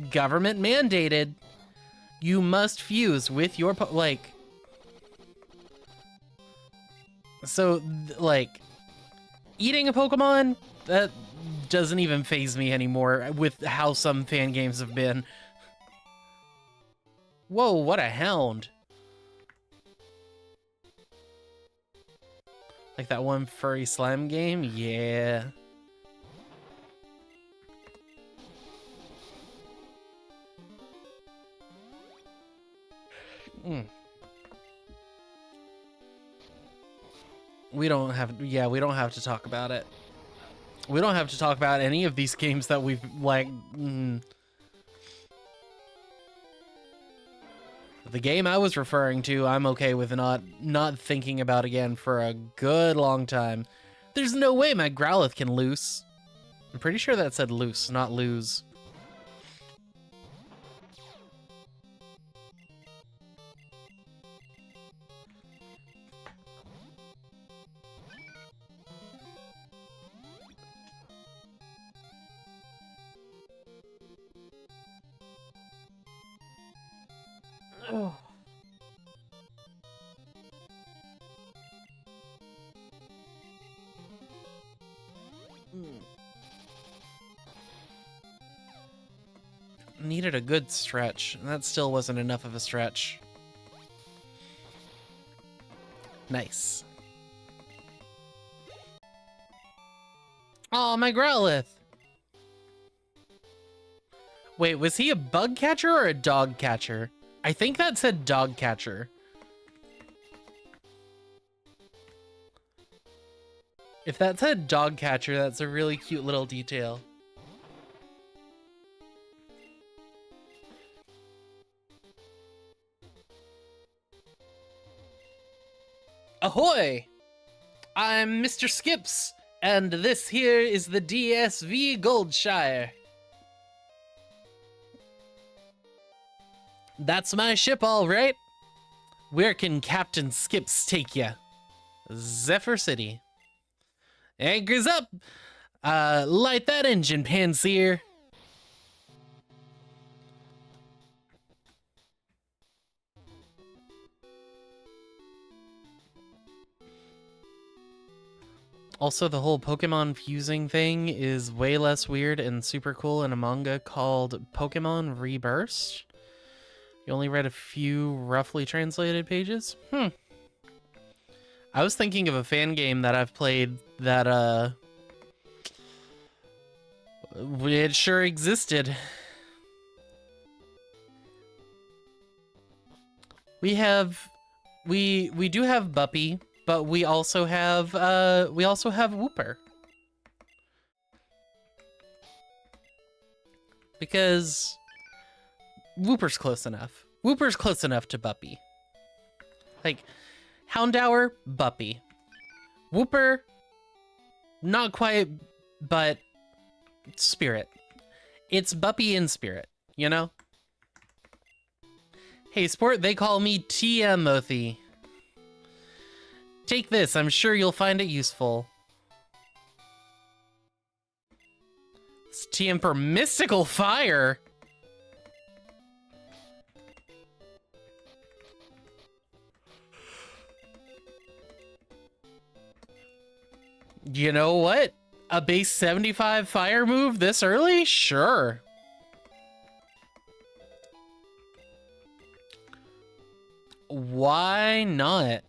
Speaker 1: Government mandated. You must fuse with your like. So, like, eating a Pokemon, that doesn't even faze me anymore with how some fan games have been. Whoa, what a hound. Like that one furry slime game? Yeah. We don't have to talk about it. We don't have to talk about any of these games that we've, like, The game I was referring to, I'm okay with not thinking about again for a good long time. There's no way my Growlithe can loose. I'm pretty sure that said loose, not lose.
Speaker 6: Ugh.
Speaker 1: Needed a good stretch, and that still wasn't enough of a stretch. Nice. Aw, my Growlithe! Wait, was he a bug catcher or a dog catcher? I think that said dog catcher. If that said dog catcher, that's a really cute little detail. Ahoy! I'm Mr. Skips, and this here is the DSV Goldshire. That's my ship, all right. Where can Captain Skips take ya? Zephyr City. Anchors up! Light that engine, Panseer. Also, the whole Pokemon fusing thing is way less weird and super cool in a manga called Pokemon Rebirth. You only read a few roughly translated pages? I was thinking of a fan game that I've played that, it sure existed. We do have Buppy, but we also have Whooper. Because Whooper's close enough. Whooper's close enough to Buppy. Like, Houndour, Buppy. Whooper, not quite, but spirit. It's Buppy in spirit, you know? Hey, sport, they call me Timothy. Take this, I'm sure you'll find it useful. It's TM for Mystical Fire. You know what? A base 75 fire move this early? Sure. Why not?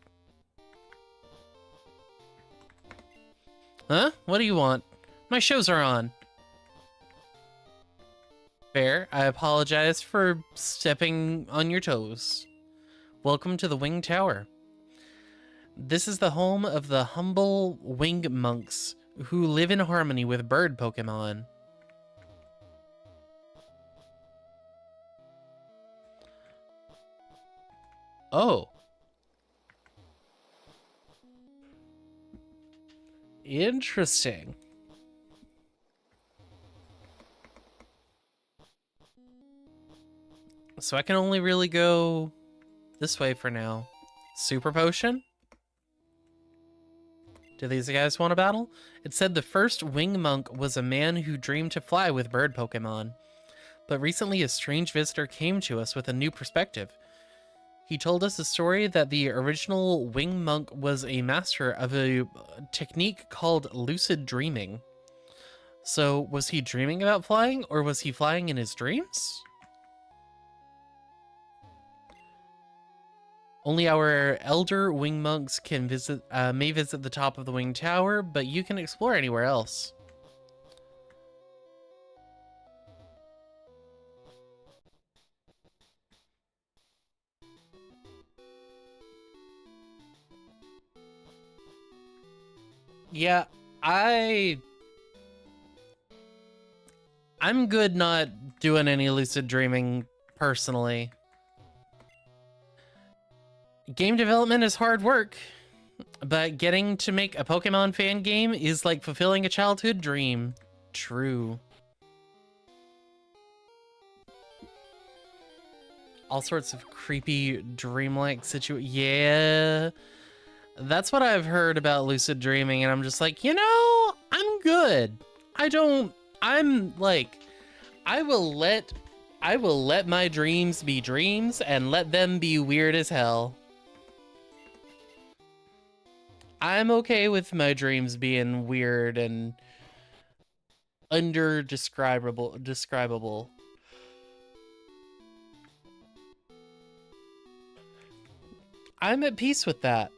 Speaker 1: Huh? What do you want? My shows are on. Fair. I apologize for stepping on your toes. Welcome to the Winged Tower. This is the home of the humble wing monks who live in harmony with bird Pokemon. Oh. Interesting. So I can only really go this way for now. Super Potion? Do these guys want to battle? It said the first wing monk was a man who dreamed to fly with bird Pokemon. But recently a strange visitor came to us with a new perspective. He told us a story that the original wing monk was a master of a technique called lucid dreaming. So was he dreaming about flying, or was he flying in his dreams? Only our elder wing monks can may visit the top of the wing tower, but you can explore anywhere else. Yeah, I'm good not doing any lucid dreaming personally. Game development is hard work, but getting to make a Pokemon fan game is like fulfilling a childhood dream. True. All sorts of creepy dreamlike Yeah. That's what I've heard about lucid dreaming, and I'm just like, you know, I'm good. I'm like, I will let my dreams be dreams and let them be weird as hell. I'm okay with my dreams being weird and describable. I'm at peace with that.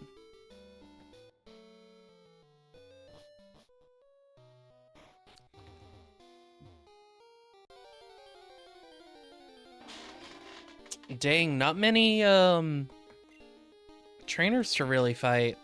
Speaker 1: Dang, not many trainers to really fight.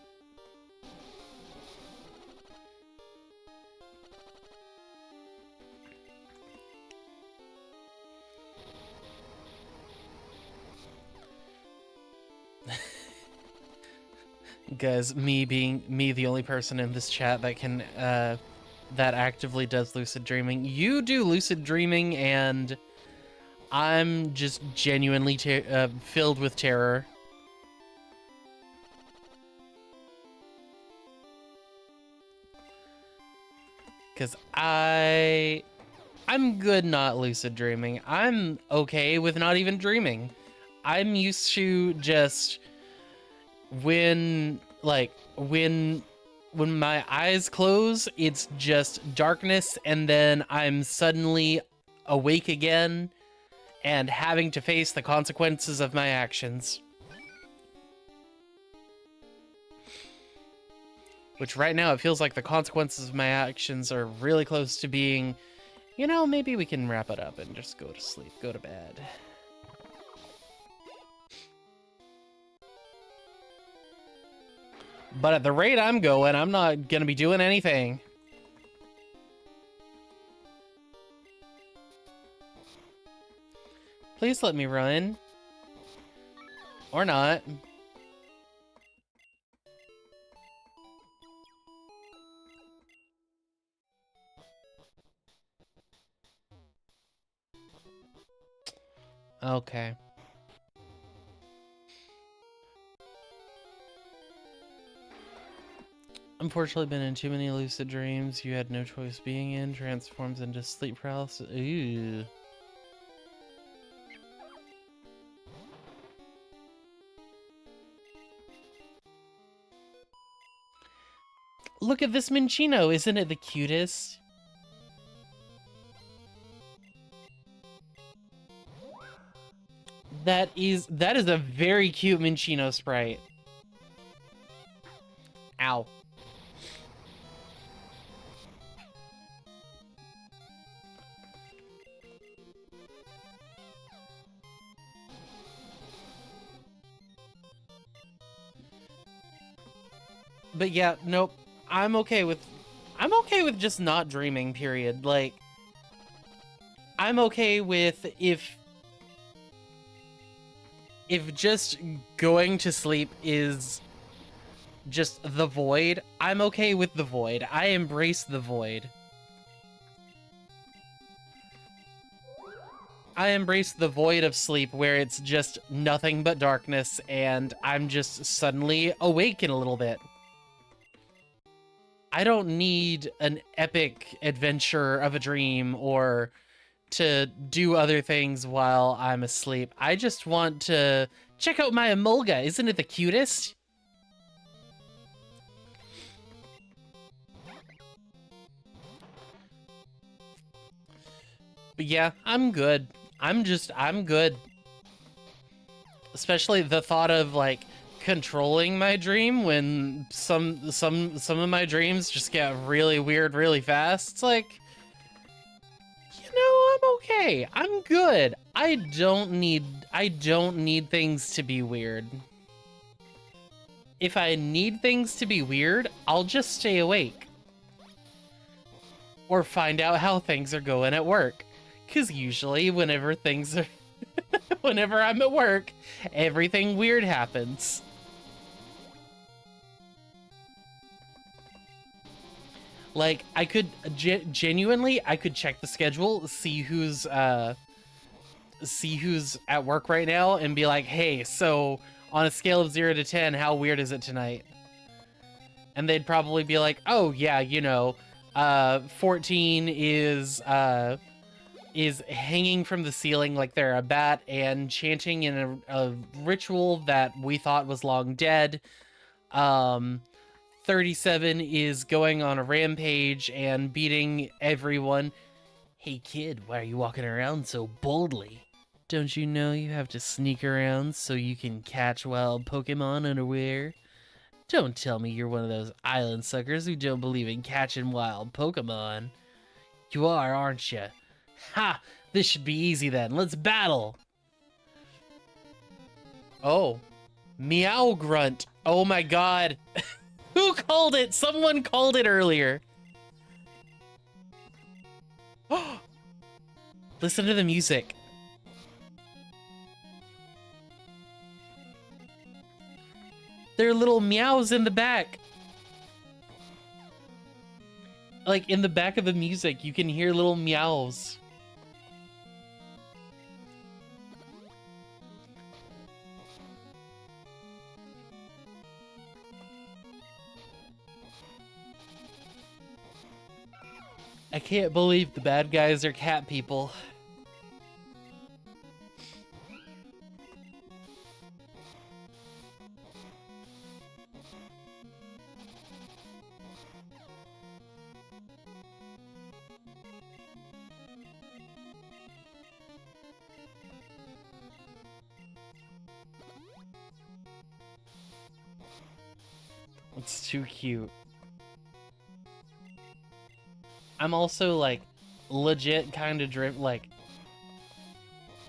Speaker 1: Guys, me the only person in this chat that can that actively does lucid dreaming. You do lucid dreaming, and I'm just genuinely filled with terror. Because I'm good not lucid dreaming. I'm okay with not even dreaming. I'm used to just when my eyes close, it's just darkness, and then I'm suddenly awake again and having to face the consequences of my actions. Which right now it feels like the consequences of my actions are really close to being, you know, maybe we can wrap it up and just go to sleep, go to bed. But at the rate I'm going, I'm not gonna be doing anything. Please let me run. Or not. Okay. Unfortunately, been in too many lucid dreams you had no choice being in, transforms into sleep paralysis. Ooh. Look at this Minccino, isn't it the cutest? That is a very cute Minccino sprite. Ow. But yeah, nope. I'm okay with just not dreaming, period. Like, I'm okay with if just going to sleep is just the void. I'm okay with the void. I embrace the void. I embrace the void of sleep where it's just nothing but darkness and I'm just suddenly awake in a little bit. I don't need an epic adventure of a dream or to do other things while I'm asleep. I just want to check out my Emolga. Isn't it the cutest? But yeah, I'm good. I'm good. Especially the thought of like controlling my dream when some of my dreams just get really weird really fast. It's like, you know, I'm okay. I'm good. I don't need things to be weird. If I need things to be weird, I'll just stay awake. Or find out how things are going at work. 'Cause usually whenever things are whenever I'm at work, everything weird happens. Like, I could genuinely, I could check the schedule, see who's at work right now, and be like, hey, so on a scale of 0 to 10, how weird is it tonight? And they'd probably be like, oh yeah, you know, 14 is hanging from the ceiling like they're a bat and chanting in a ritual that we thought was long dead. 37 is going on a rampage and beating everyone. Hey kid, why are you walking around so boldly? Don't you know you have to sneak around so you can catch wild Pokemon unaware? Don't tell me you're one of those island suckers who don't believe in catching wild Pokemon. You are, aren't you? Ha! This should be easy then. Let's battle! Oh. Meow Grunt. Oh my god. Who called it? Someone called it earlier. Listen to the music. There are little meows in the back. Like, in the back of the music, you can hear little meows. I can't believe the bad guys are cat people. It's too cute. I'm also like legit kind of like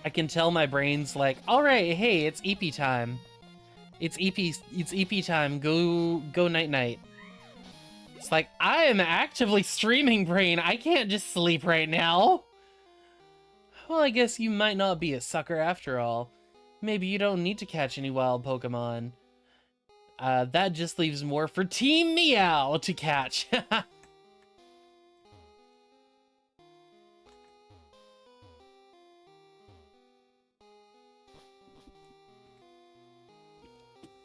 Speaker 1: I can tell my brain's like, all right, hey, it's EP time. It's EP time. Go night night. It's like I am actively streaming, brain. I can't just sleep right now. Well, I guess you might not be a sucker after all. Maybe you don't need to catch any wild Pokemon. That just leaves more for Team Meow to catch.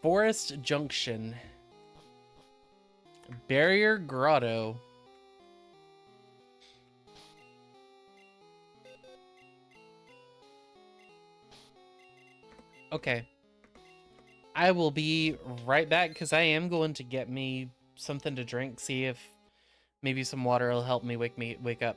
Speaker 1: Forest Junction. Barrier Grotto. Okay. I will be right back because I am going to get me something to drink, see if maybe some water will help me wake up.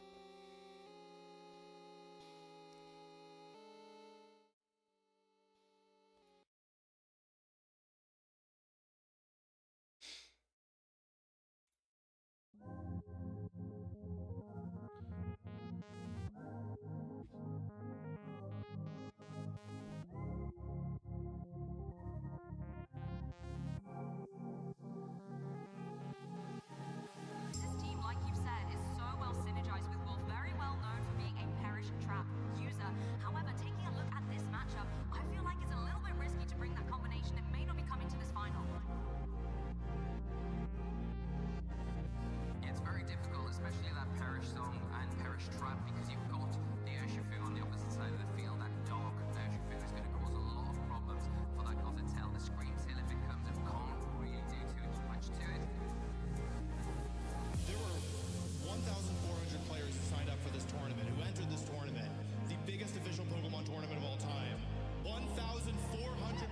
Speaker 8: This team, like you've said, is so well synergized with Wolf, very well known for being a perish trap user. However, taking a look at this matchup, I feel like it's a little bit risky to bring that combination. It may not be coming to this final.
Speaker 9: It's very difficult, especially that perish song and perish trap, because you've got the Urshifu on the opposite side of the field. That dog Urshifu is going to cause a lot of problems for that Gothitelle. The Scream Tail, if it comes, it can't really do too much to it.
Speaker 10: There were 1,400 players who signed up for this tournament, who entered this tournament, the biggest official Pokemon tournament of all time. 1,400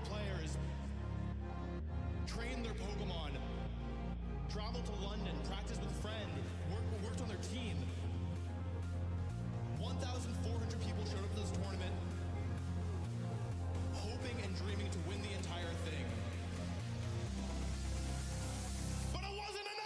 Speaker 10: players trained their Pokemon, traveled to London, practiced with a friend, worked on their team. 1,400 people showed up for this tournament, hoping and dreaming to win the entire thing. But it wasn't enough!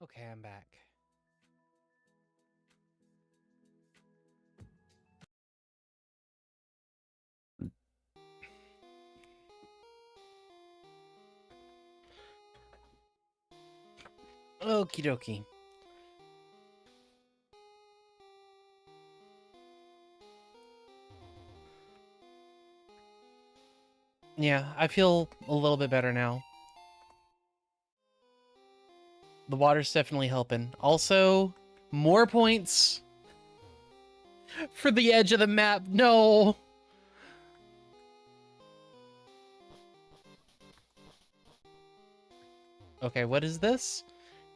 Speaker 1: Okay, I'm back. Okie dokie. Yeah, I feel a little bit better now. The water's definitely helping. Also, more points for the edge of the map. No. Okay, what is this?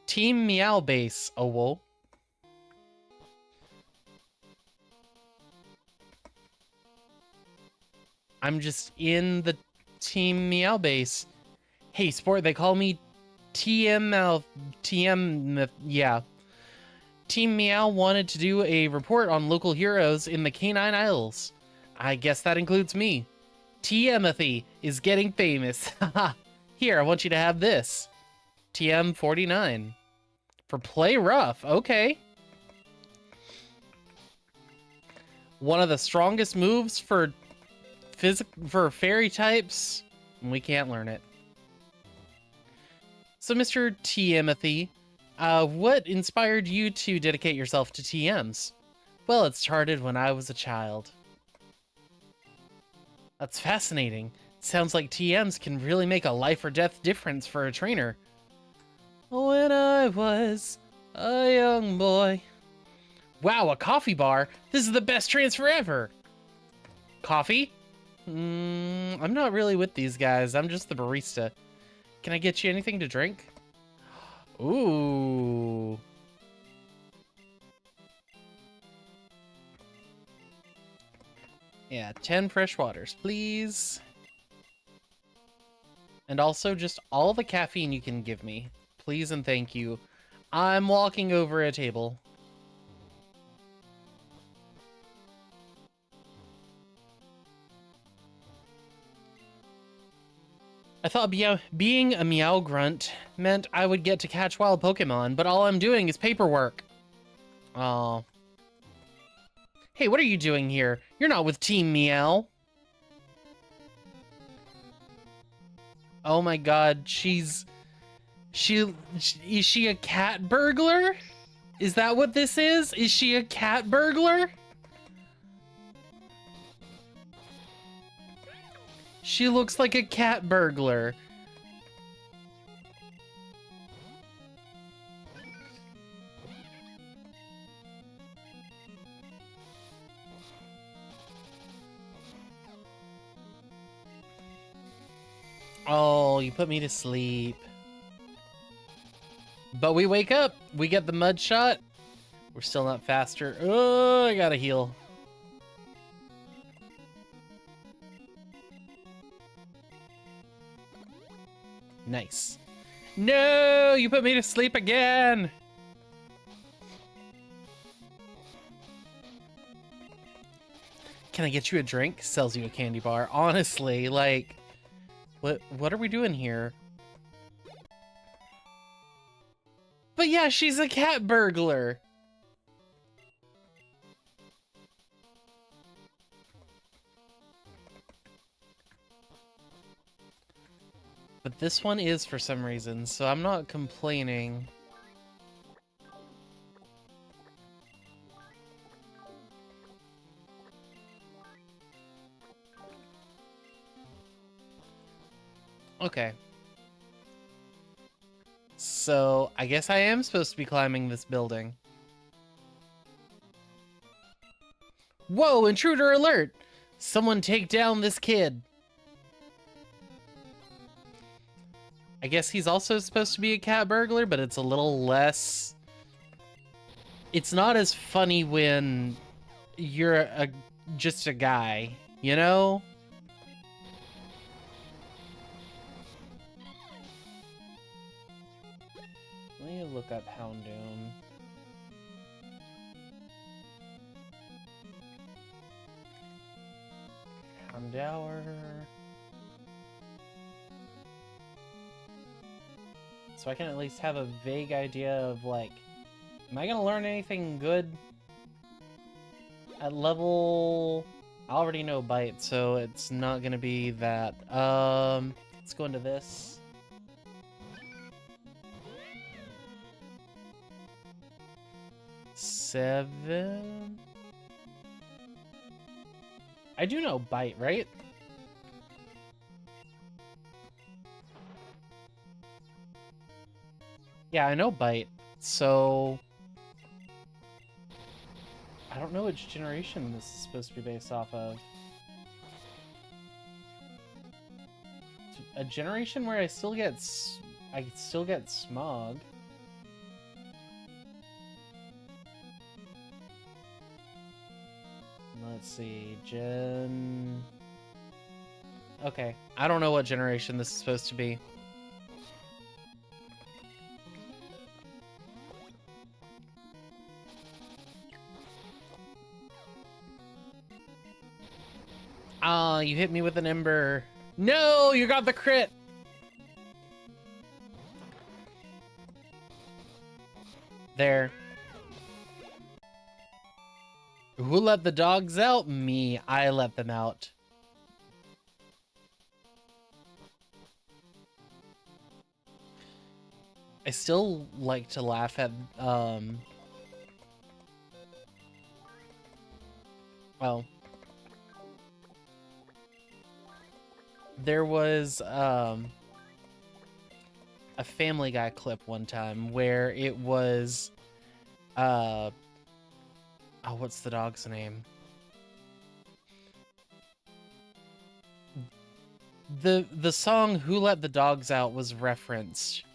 Speaker 1: Team Meow Base. Oh, whoa. I'm just in the Team Meow Base. Hey, sport, they call me yeah. Team Meow wanted to do a report on local heroes in the Canine Isles. I guess that includes me. TMEthi is getting famous. Haha. Here, I want you to have this. TM49. For play rough. Okay. One of the strongest moves for fairy types. We can't learn it. So, Mr. TMEthi, what inspired you to dedicate yourself to TMs? Well, it started when I was a child. That's fascinating. Sounds like TMs can really make a life or death difference for a trainer. When I was a young boy. Wow, a coffee bar? This is the best transfer ever! Coffee? I'm not really with these guys. I'm just the barista. Can I get you anything to drink? Ooh. Yeah, 10 fresh waters, please. And also just all the caffeine you can give me. Please and thank you. I'm walking over a table. I thought being a meow grunt meant I would get to catch wild Pokemon, but all I'm doing is paperwork. Oh. Hey, what are you doing here? You're not with Team Meow. Oh my god, is she a cat burglar? Is that what this is? Is she a cat burglar? She looks like a cat burglar. Oh, you put me to sleep. But we wake up. We get the mud shot. We're still not faster. Oh, I gotta heal. Nice. No, you put me to sleep again. Can I get you a drink? Sells you a candy bar. Honestly, like, what are we doing here? But yeah, she's a cat burglar. But this one is for some reason, so I'm not complaining. Okay. So, I guess I am supposed to be climbing this building. Whoa, intruder alert! Someone take down this kid. I guess he's also supposed to be a cat burglar, but it's a little less... It's not as funny when you're just a guy, you know? Let me look up Houndoom. Houndour. So so I can at least have a vague idea of, like, am I gonna learn anything good at level... I already know Bite, so it's not gonna be that. Let's go into this. Seven... I do know Bite, right? Yeah, I know Bite, so... I don't know which generation this is supposed to be based off of. A generation where I still get Smog. Let's see, Okay, I don't know what generation this is supposed to be. Ah, you hit me with an ember. No, you got the crit! There. Who let the dogs out? Me. I let them out. I still like to laugh at, well... There was a Family Guy clip one time where it was oh, what's the dog's name? The song Who Let the Dogs Out was referenced,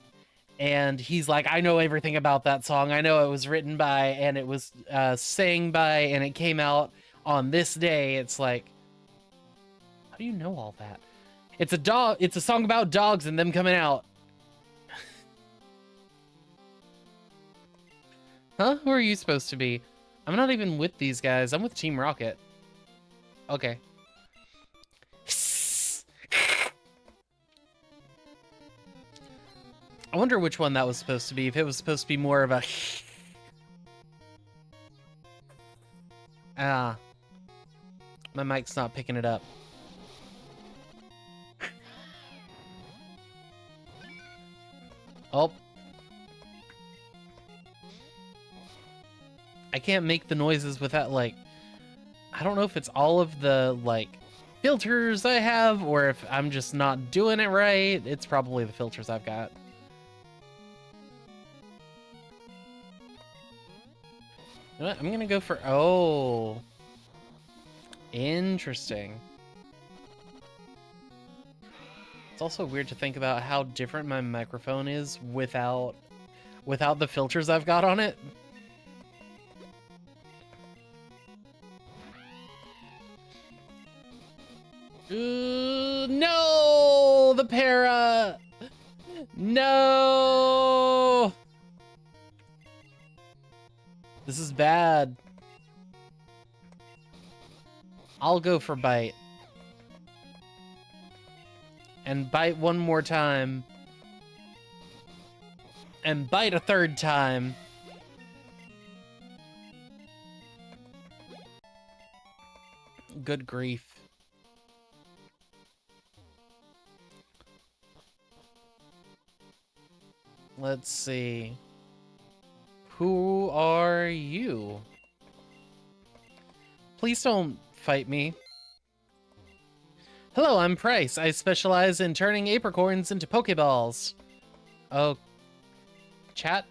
Speaker 1: and he's like, I know everything about that song. I know it was written by, and it was sang by, and it came out on this day. It's like, how do you know all that? It's a song about dogs and them coming out. Huh? Who are you supposed to be? I'm not even with these guys. I'm with Team Rocket. Okay. I wonder which one that was supposed to be. If it was supposed to be more of a... Ah. My mic's not picking it up. Oh. I can't make the noises without, like... I don't know if it's all of the, like, filters I have, or if I'm just not doing it right. It's probably the filters I've got. You know what? I'm gonna go for... Oh. Interesting. It's also weird to think about how different my microphone is without the filters I've got on it. No! The para! No! This is bad. I'll go for Bite. And Bite one more time. And Bite a third time. Good grief. Let's see. Who are you? Please don't fight me. Hello, I'm Price. I specialize in turning apricorns into Pokeballs. Oh, chat?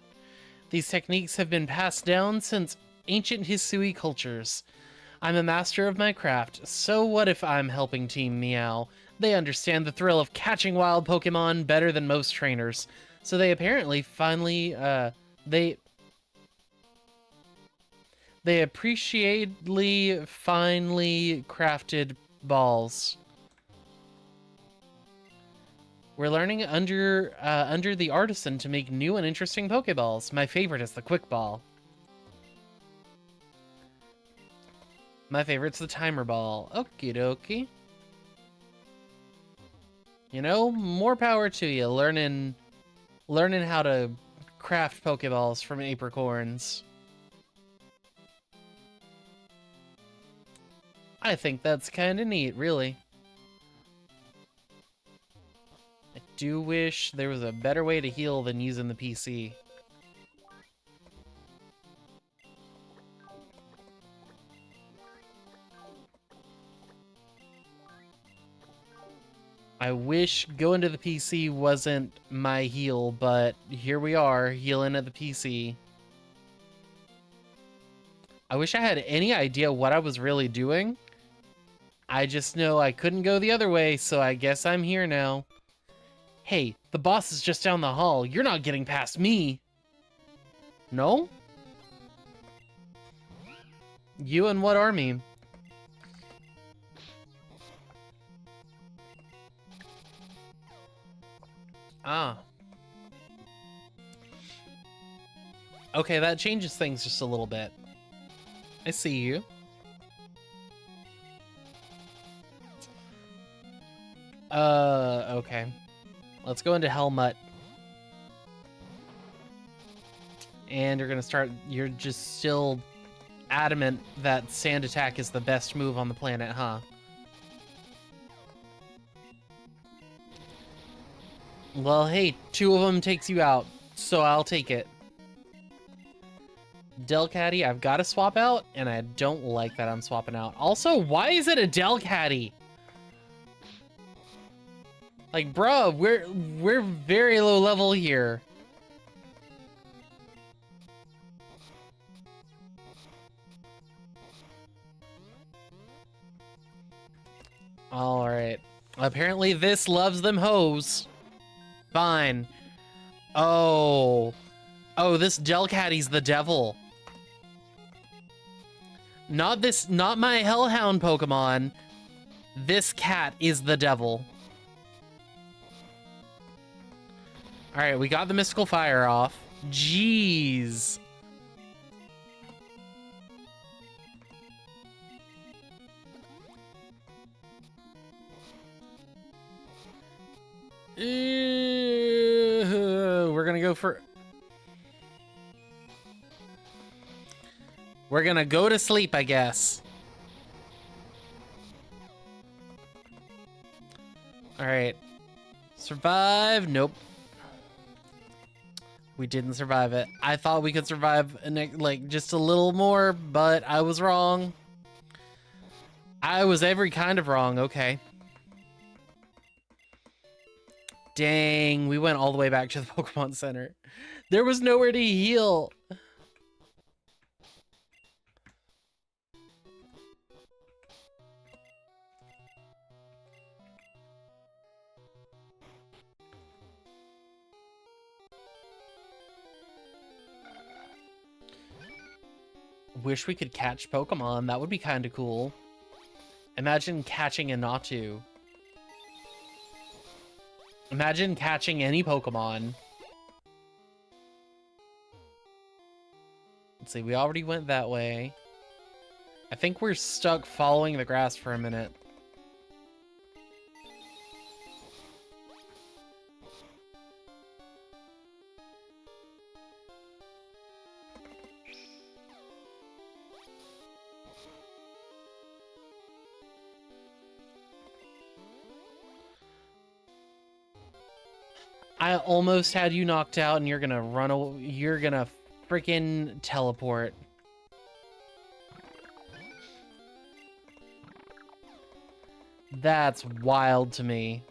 Speaker 1: These techniques have been passed down since ancient Hisui cultures. I'm a master of my craft, so what if I'm helping Team Meow? They understand the thrill of catching wild Pokemon better than most trainers, so they apparently finally, they appreciately finely crafted balls. We're learning under the artisan to make new and interesting Pokeballs. My favorite is the Quick Ball. My favorite's the Timer Ball. Okie dokie. You know, more power to you, learning Learning how to craft Pokeballs from apricorns. I think that's kind of neat, really. I do wish there was a better way to heal than using the PC. I wish going to the PC wasn't my heal, but here we are, healing at the PC. I wish I had any idea what I was really doing. I just know I couldn't go the other way, so I guess I'm here now. Hey, the boss is just down the hall. You're not getting past me. No? You and what army? Ah. Okay, that changes things just a little bit. I see you. Okay. Let's go into Helmut. And you're gonna start, you're just still adamant that Sand Attack is the best move on the planet, huh? Well, hey, 2 of them takes you out, so I'll take it. Delcatty, I've got to swap out, and I don't like that I'm swapping out. Also, why is it a Delcatty? Like, bruh, we're very low level here. All right. Apparently, this loves them hoes. Fine. Oh, this Delcatty's the devil. Not my Hellhound Pokemon. This cat is the devil. All right, we got the Mystical Fire off. Jeez. We're gonna go for... We're gonna go to sleep, I guess. All right. Survive? Nope. We didn't survive it. I thought we could survive like just a little more, but I was wrong. I was every kind of wrong. Okay. Dang, we went all the way back to the Pokemon Center. There was nowhere to heal. Wish we could catch Pokemon. That would be kind of cool. Imagine catching a Natu. Imagine catching any Pokemon. Let's see, we already went that way. I think we're stuck following the grass for a minute. I almost had you knocked out and you're gonna run away. You're gonna freaking teleport. That's wild to me.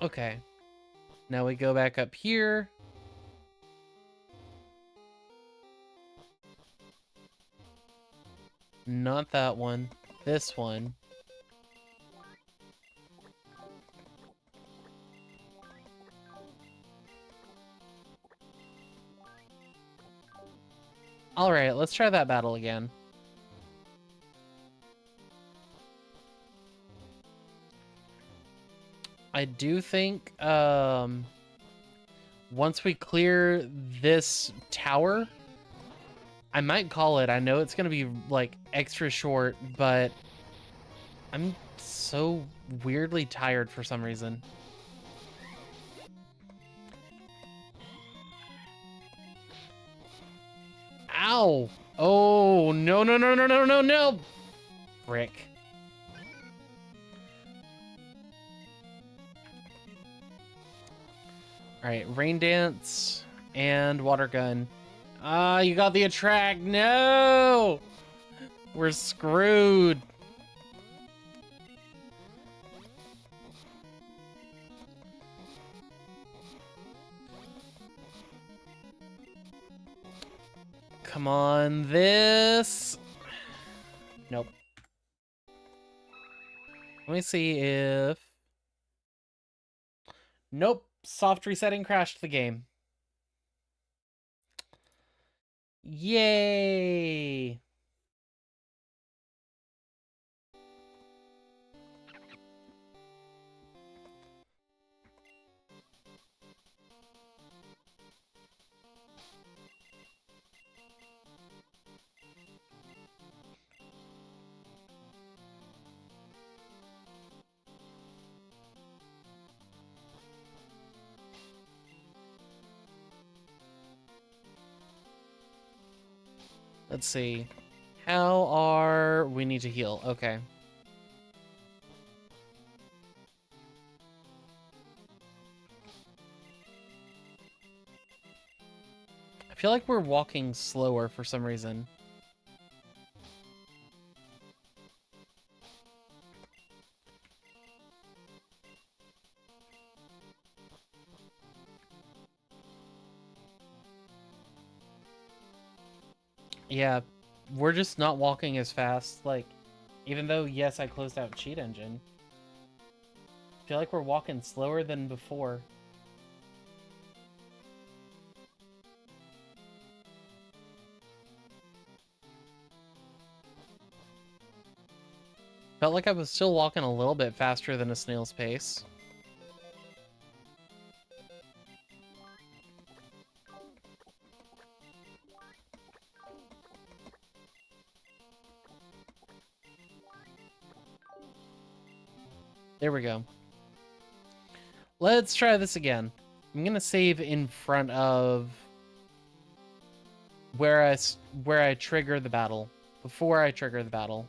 Speaker 1: Okay. Now we go back up here. Not that one. This one. Alright, let's try that battle again. I do think, once we clear this tower, I might call it. I know it's gonna be, like, extra short, but I'm so weirdly tired for some reason. Ow! Oh, no, no, no, no, no, no, no! Frick. Alright, rain dance and water gun. Ah, you got the attract. No! We're screwed. Come on, this. Nope. Let me see if... Nope. Soft resetting crashed the game. Yay! Let's see. How are... We need to heal. Okay. I feel like we're walking slower for some reason. Yeah, we're just not walking as fast. Like, even though, yes, I closed out Cheat Engine. I feel like we're walking slower than before. Felt like I was still walking a little bit faster than a snail's pace. There we go. Let's try this again. I'm gonna save in front of where I trigger the battle. Before I trigger the battle.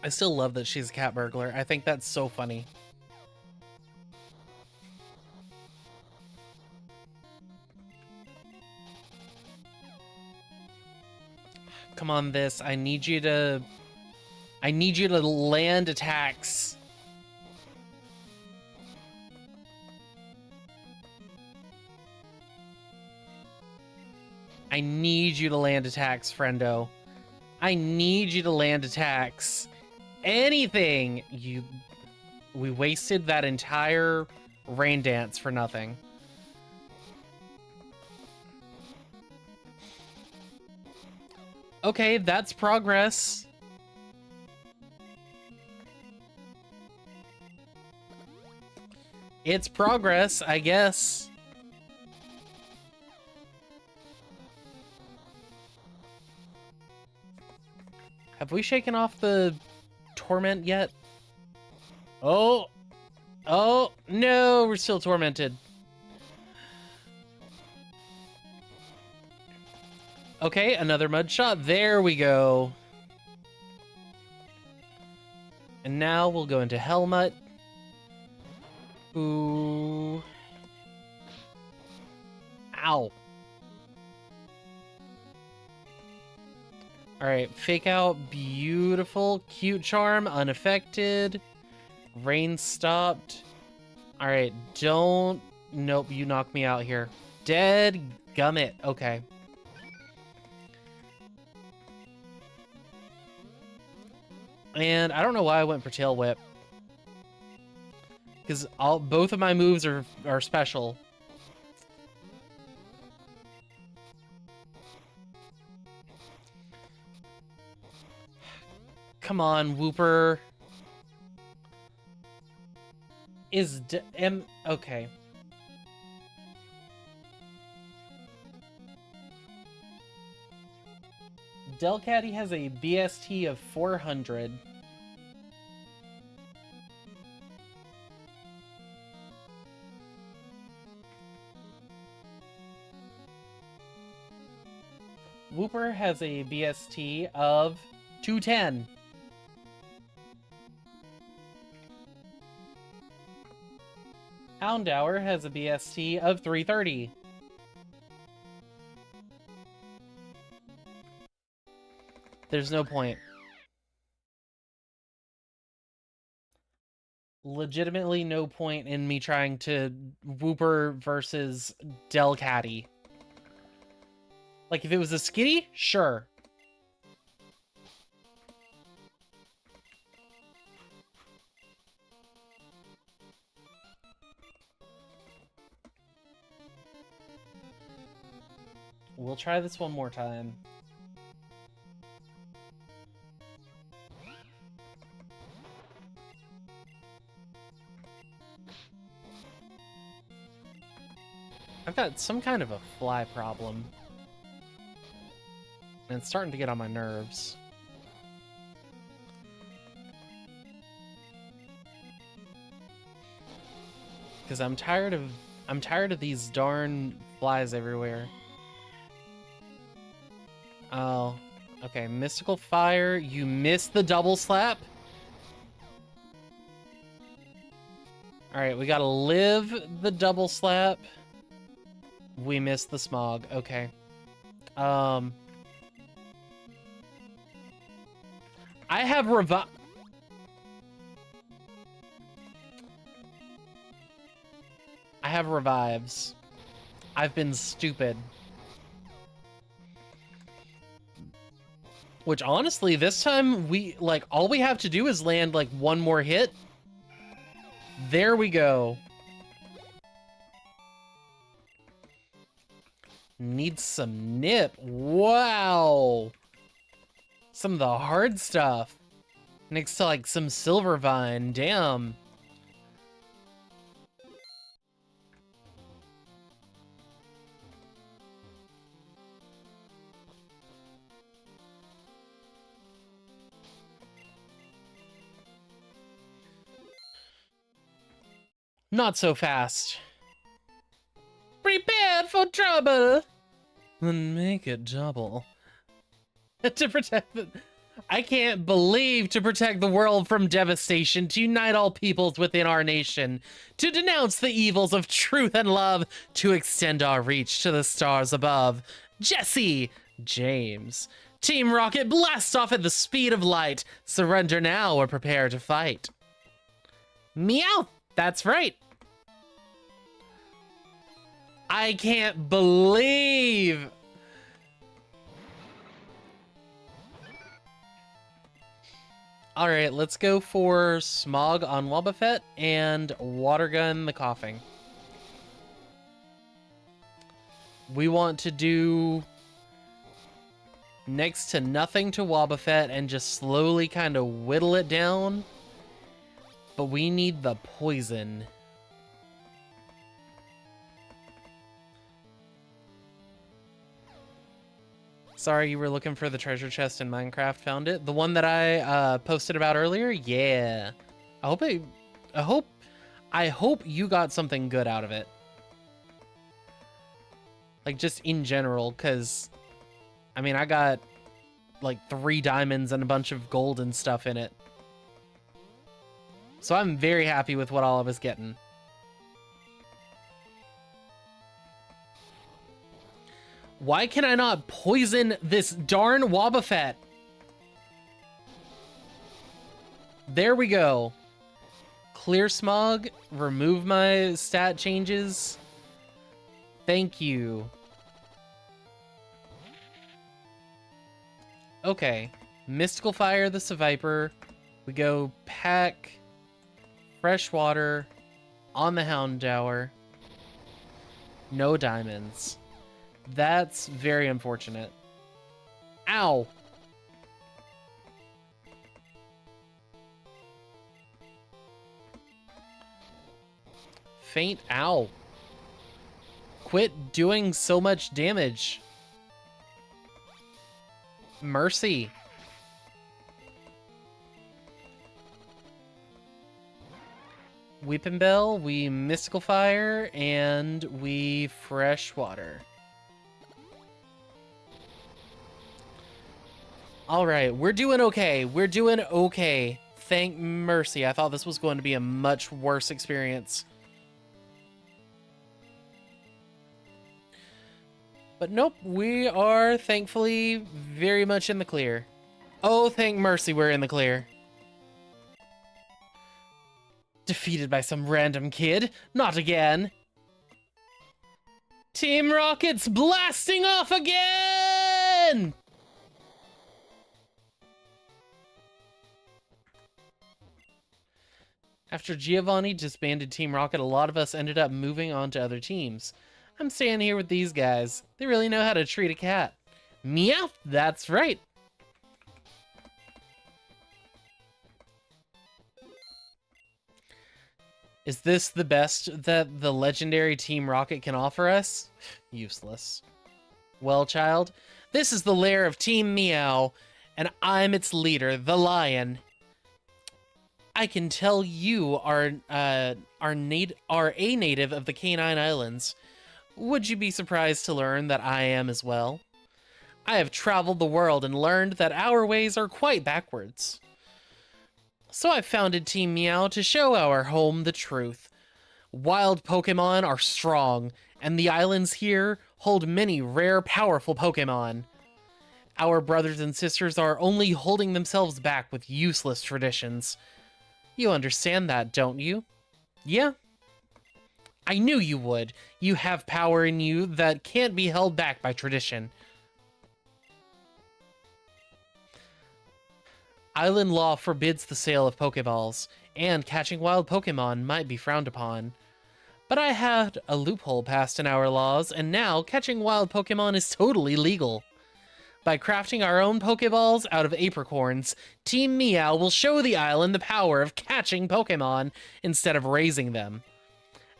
Speaker 1: I still love that she's a cat burglar. I think that's so funny. Come on, this. I need you to land attacks. I need you to land attacks, friendo. I need you to land attacks. Anything. We wasted that entire rain dance for nothing. Okay, that's progress. It's progress, I guess. Have we shaken off the torment yet? Oh! Oh, no, we're still tormented. Okay, another mud shot. There we go. And now we'll go into Helmut. Ooh. Ow. Alright, fake out. Beautiful. Cute charm. Unaffected. Rain stopped. Alright, don't... Nope, you knocked me out here. Dead gummit. Okay. And I don't know why I went for Tail Whip. Because both of my moves are special. Come on, Whooper. Okay. Delcatty has a BST of 400. Wooper has a BST of 210. Houndour has a BST of 330. There's no point. Legitimately no point in me trying to Wooper versus Delcatty. Like, if it was a Skitty, sure. We'll try this one more time. I've got some kind of a fly problem. And it's starting to get on my nerves. Because I'm tired of these darn flies everywhere. Oh, okay. Mystical Fire, you missed the double slap. Alright, we gotta live the double slap. We missed the smog. Okay. I have revives. I've been stupid. Which, honestly, this time, all we have to do is land, one more hit. There we go. Need some nip. Wow. Some of the hard stuff. Next to, some silver vine. Damn. Not so fast. Prepared for trouble. Then make it double. To protect the... I can't believe to protect the world from devastation, to unite all peoples within our nation, to denounce the evils of truth and love, to extend our reach to the stars above. Jesse James. Team Rocket, blast off at the speed of light. Surrender now or prepare to fight. Meow. That's right. I can't believe. All right, let's go for Smog on Wobbuffet and Water Gun the Coughing. We want to do next to nothing to Wobbuffet and just slowly kind of whittle it down. But we need the poison. Sorry, you were looking for the treasure chest in Minecraft, found it. The one that I posted about earlier? Yeah. I hope you got something good out of it. Just in general, because I mean, I got 3 diamonds and a bunch of gold and stuff in it. So I'm very happy with what all I was getting. Why can I not poison this darn Wobbuffet? There we go. Clear Smog. Remove my stat changes. Thank you. Okay. Mystical Fire the Seviper. We go pack fresh water on the Houndour. No diamonds. That's very unfortunate. Ow! faint. Ow. Quit doing so much damage. Mercy. Weeping Bell, we Mystical Fire, and we Fresh Water. Alright, we're doing okay. We're doing okay. Thank mercy. I thought this was going to be a much worse experience. But nope, we are thankfully very much in the clear. Oh, thank mercy we're in the clear. Defeated by some random kid. Not again. Team Rocket's blasting off again! After Giovanni disbanded Team Rocket, a lot of us ended up moving on to other teams. I'm staying here with these guys. They really know how to treat a cat. Meow, that's right. Is this the best that the legendary Team Rocket can offer us? Useless. Well, child, this is the lair of Team Meow, and I'm its leader, the lion. I can tell you are a native of the Canine Islands. Would you be surprised to learn that I am as well? I have traveled the world and learned that our ways are quite backwards. So I founded Team Meow to show our home the truth. Wild Pokémon are strong, and the islands here hold many rare, powerful Pokémon. Our brothers and sisters are only holding themselves back with useless traditions. You understand that, don't you? Yeah? I knew you would. You have power in you that can't be held back by tradition. Island law forbids the sale of Pokeballs, and catching wild Pokemon might be frowned upon. But I had a loophole passed in our laws, and now catching wild Pokemon is totally legal. By crafting our own Pokeballs out of apricorns, Team Meow will show the island the power of catching Pokemon instead of raising them.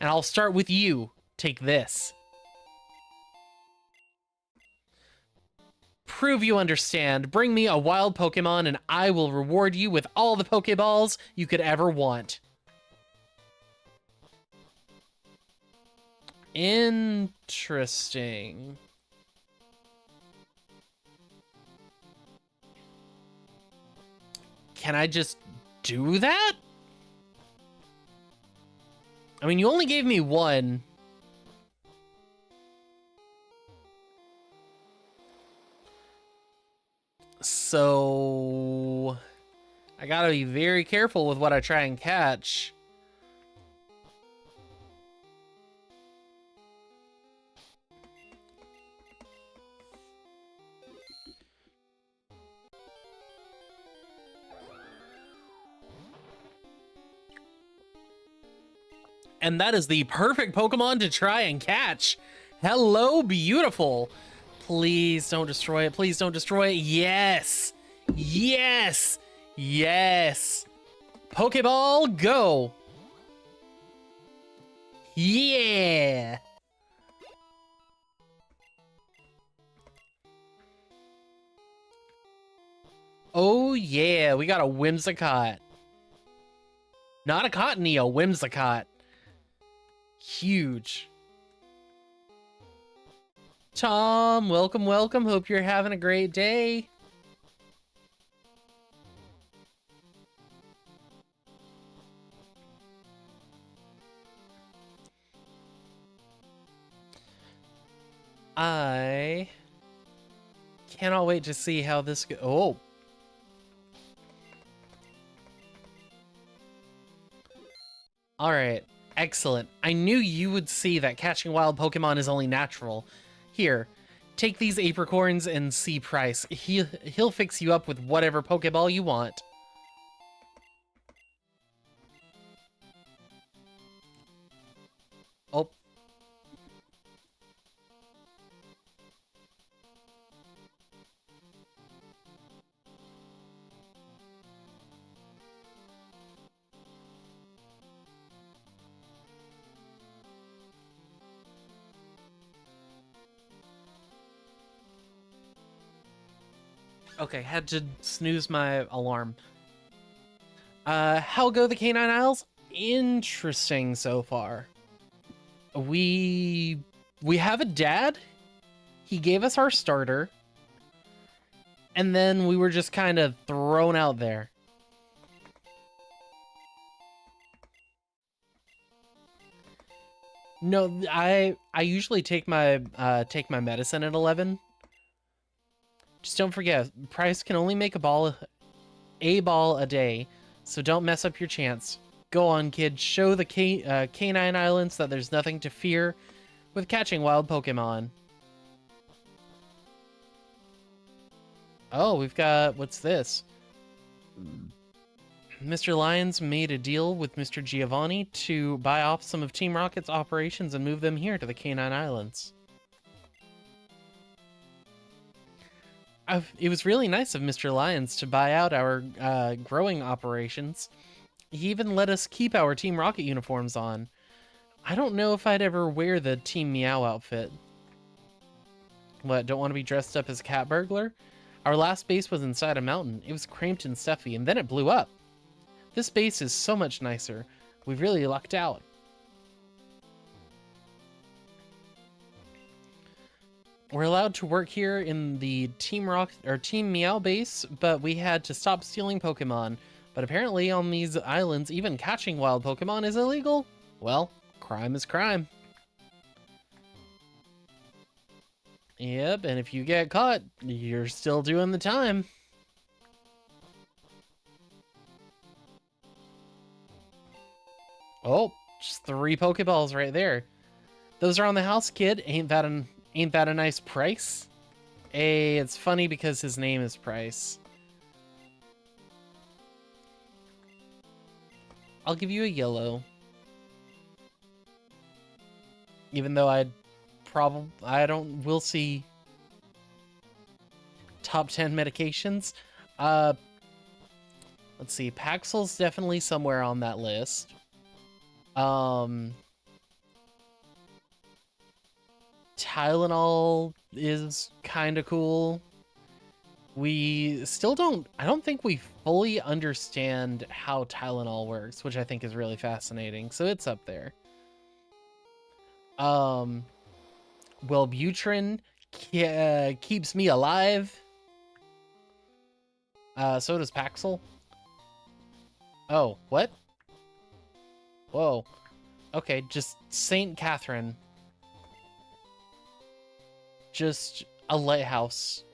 Speaker 1: And I'll start with you. Take this. Prove you understand. Bring me a wild Pokemon and I will reward you with all the Pokeballs you could ever want. Interesting. Can I just do that? I mean, you only gave me one. So I gotta be very careful with what I try and catch. And that is the perfect Pokemon to try and catch. Hello, beautiful. Please don't destroy it. Please don't destroy it. Yes. Yes. Yes. Pokeball, go. Yeah. Oh, yeah. We got a Whimsicott. Not a Cottony, a Whimsicott. Huge. Tom, welcome, welcome. Hope you're having a great day. I cannot wait to see how this goes. Oh. All right. Excellent. I knew you would see that catching wild Pokemon is only natural. Here, take these apricorns and see Price. He'll fix you up with whatever Pokeball you want. Oh. Okay, had to snooze my alarm. How go the Canine Isles? Interesting so far. We have a dad. He gave us our starter. And then we were just kind of thrown out there. No, I usually take my medicine at 11. Just don't forget, Price can only make a ball a day, so don't mess up your chance. Go on, kid. Show the Canine Islands that there's nothing to fear with catching wild Pokemon. Oh, we've got... what's this? Mr. Lyons made a deal with Mr. Giovanni to buy off some of Team Rocket's operations and move them here to the Canine Islands. It was really nice of Mr. Lyons to buy out our growing operations. He even let us keep our Team Rocket uniforms on. I don't know if I'd ever wear the Team Meow outfit. What, don't want to be dressed up as a cat burglar? Our last base was inside a mountain. It was cramped and stuffy, and then it blew up. This base is so much nicer. We really lucked out. We're allowed to work here in the Team Meow base, but we had to stop stealing Pokemon. But apparently on these islands, even catching wild Pokemon is illegal. Well, crime is crime. Yep, and if you get caught, you're still doing the time. Oh, just 3 Pokeballs right there. Those are on the house, kid. Ain't that a nice price? Hey, it's funny because his name is Price. I'll give you a yellow. Even though we'll see. Top 10 medications. Let's see. Paxil's definitely somewhere on that list. Tylenol is kind of cool. We still I don't think we fully understand how Tylenol works, which I think is really fascinating. So it's up there. Wellbutrin keeps me alive. So does Paxil. Oh, what? Whoa. Okay, just Saint Catherine. Just a lighthouse.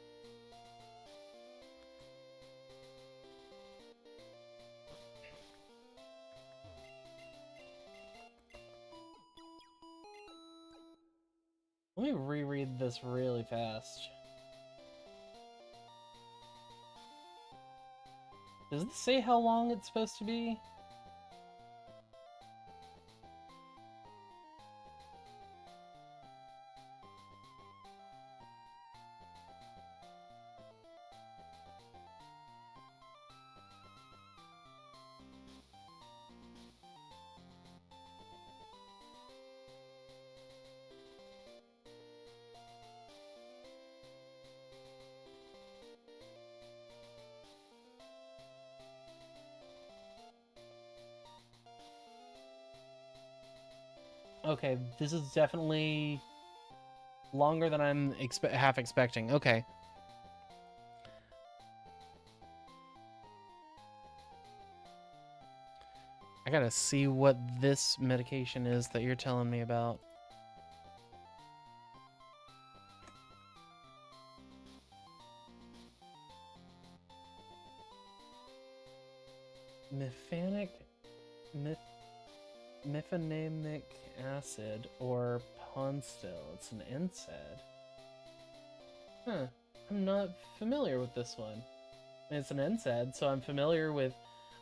Speaker 1: Let me reread this really fast. Does it say how long it's supposed to be? Okay, this is definitely longer than I'm half expecting. Okay. I gotta see what this medication is that you're telling me about. Mefenamic acid or Ponstil. It's an NSAID. Huh. I'm not familiar with this one. I mean, it's an NSAID, so I'm familiar with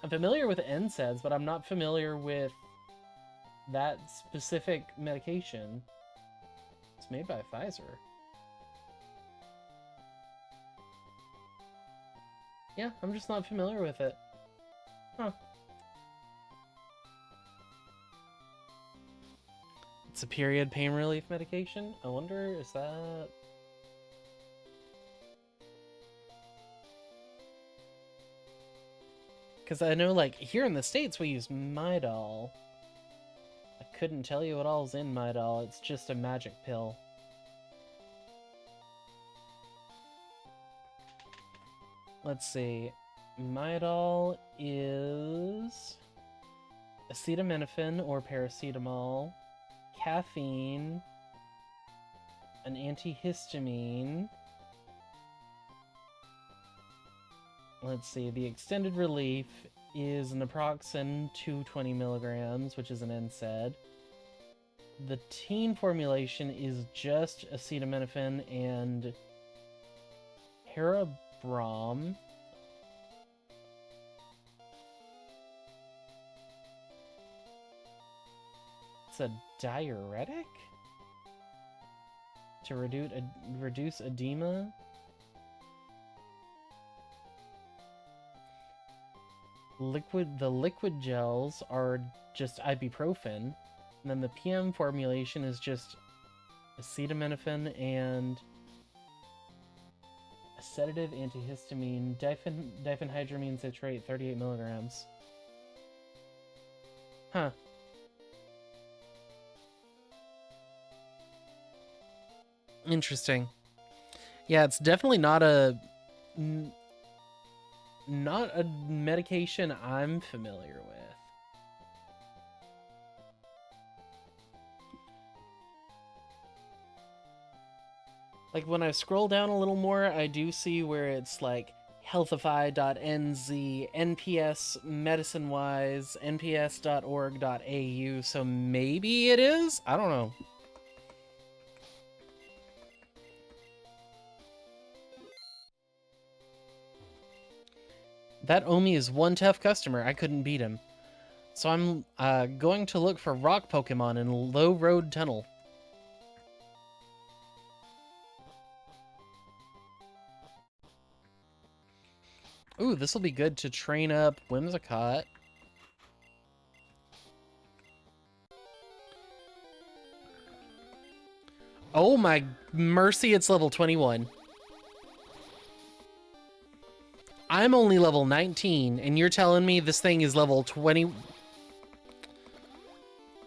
Speaker 1: NSAIDs, but I'm not familiar with that specific medication. It's made by Pfizer. Yeah, I'm just not familiar with it. Huh. It's a period pain relief medication? I wonder, is that... Because I know, like, here in the States we use Midol. I couldn't tell you what all's in Midol. It's just a magic pill. Let's see. Midol is acetaminophen or paracetamol, caffeine, an antihistamine. Let's see, the extended relief is naproxen 220 milligrams, which is an NSAID. The teen formulation is just acetaminophen and hereby. It's a diuretic? To reduce edema? The liquid gels are just ibuprofen. And then the PM formulation is just acetaminophen and a sedative antihistamine, diphenhydramine citrate, 38 milligrams. Huh. Interesting. Yeah, it's definitely not a medication I'm familiar with. Like, when I scroll down a little more, I do see where it's like healthify.nz, NPS MedicineWise, nps.org.au, so maybe it is? I don't know. That Omi is one tough customer. I couldn't beat him. So I'm going to look for rock Pokemon in Low Road Tunnel. Ooh, this will be good to train up Whimsicott. Oh my mercy, it's level 21. I'm only level 19, and you're telling me this thing is level 20?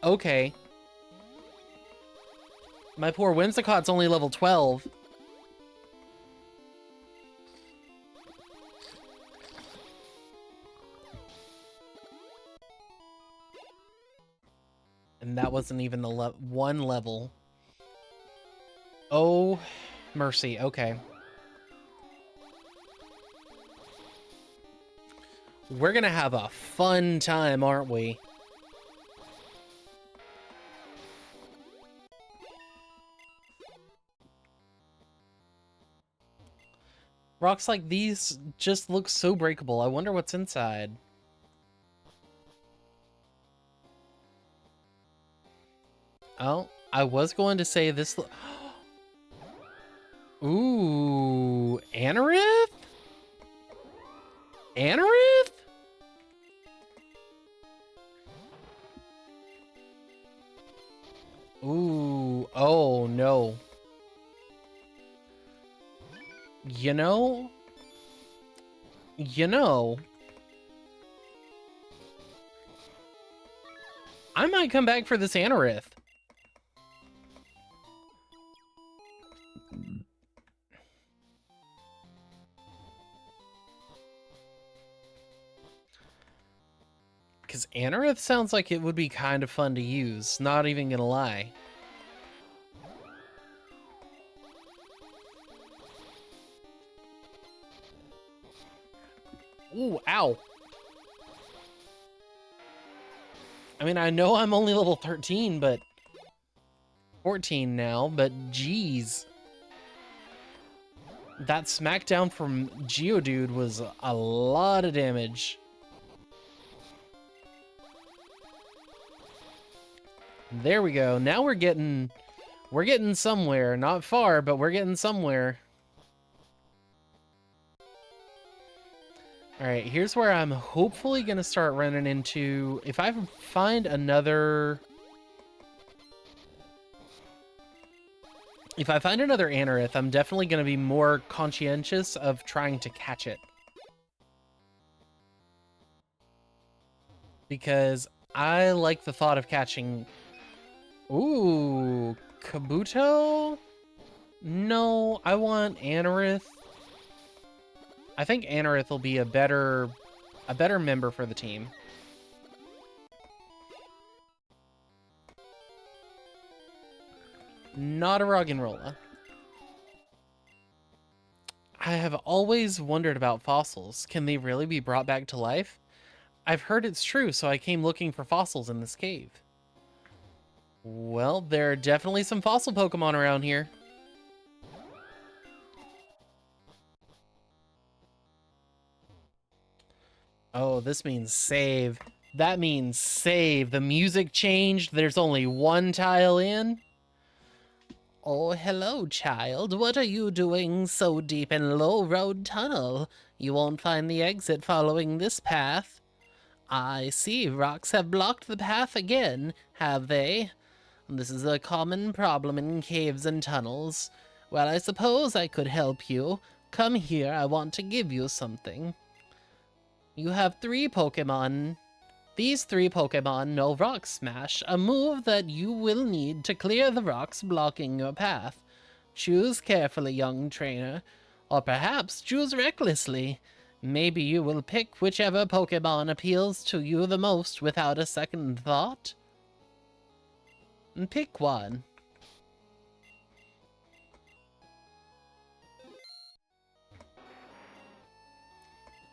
Speaker 1: Okay. My poor Whimsicott's only level 12. And that wasn't even the one level. Oh, mercy. Okay. We're gonna have a fun time, aren't we? Rocks like these just look so breakable. I wonder what's inside. Oh, I was going to say this. Ooh, Anorith? Anorith? Ooh, oh no. You know, I might come back for this Anorith. Because Anorith sounds like it would be kind of fun to use, not even gonna lie. Ooh, ow. I mean, I know I'm only level 13, but 14 now, but geez. That smackdown from Geodude was a lot of damage. There we go. Now we're getting somewhere. Not far, but we're getting somewhere. All right, here's where I'm hopefully going to start running into... If I find another... If I find another Anorith, I'm definitely going to be more conscientious of trying to catch it. because I like the thought of catching... Ooh, Kabuto? No, I want Anorith. I think Anorith will be a better member for the team. Not a Roggenrola. I have always wondered about fossils. Can they really be brought back to life? I've heard it's true, so I came looking for fossils in this cave. Well, there are definitely some fossil Pokemon around here. Oh, this means save. That means save. The music changed. There's only one tile in. Oh, hello, child. What are you doing so deep in Low Road Tunnel? You won't find the exit following this path. I see. Rocks have blocked the path again, have they? This is a common problem in caves and tunnels. Well, I suppose I could help you. Come here, I want to give you something. You have 3 Pokemon. These 3 Pokemon know Rock Smash, a move that you will need to clear the rocks blocking your path. Choose carefully, young trainer, or perhaps choose recklessly. Maybe you will pick whichever Pokemon appeals to you the most without a second thought. Pick one.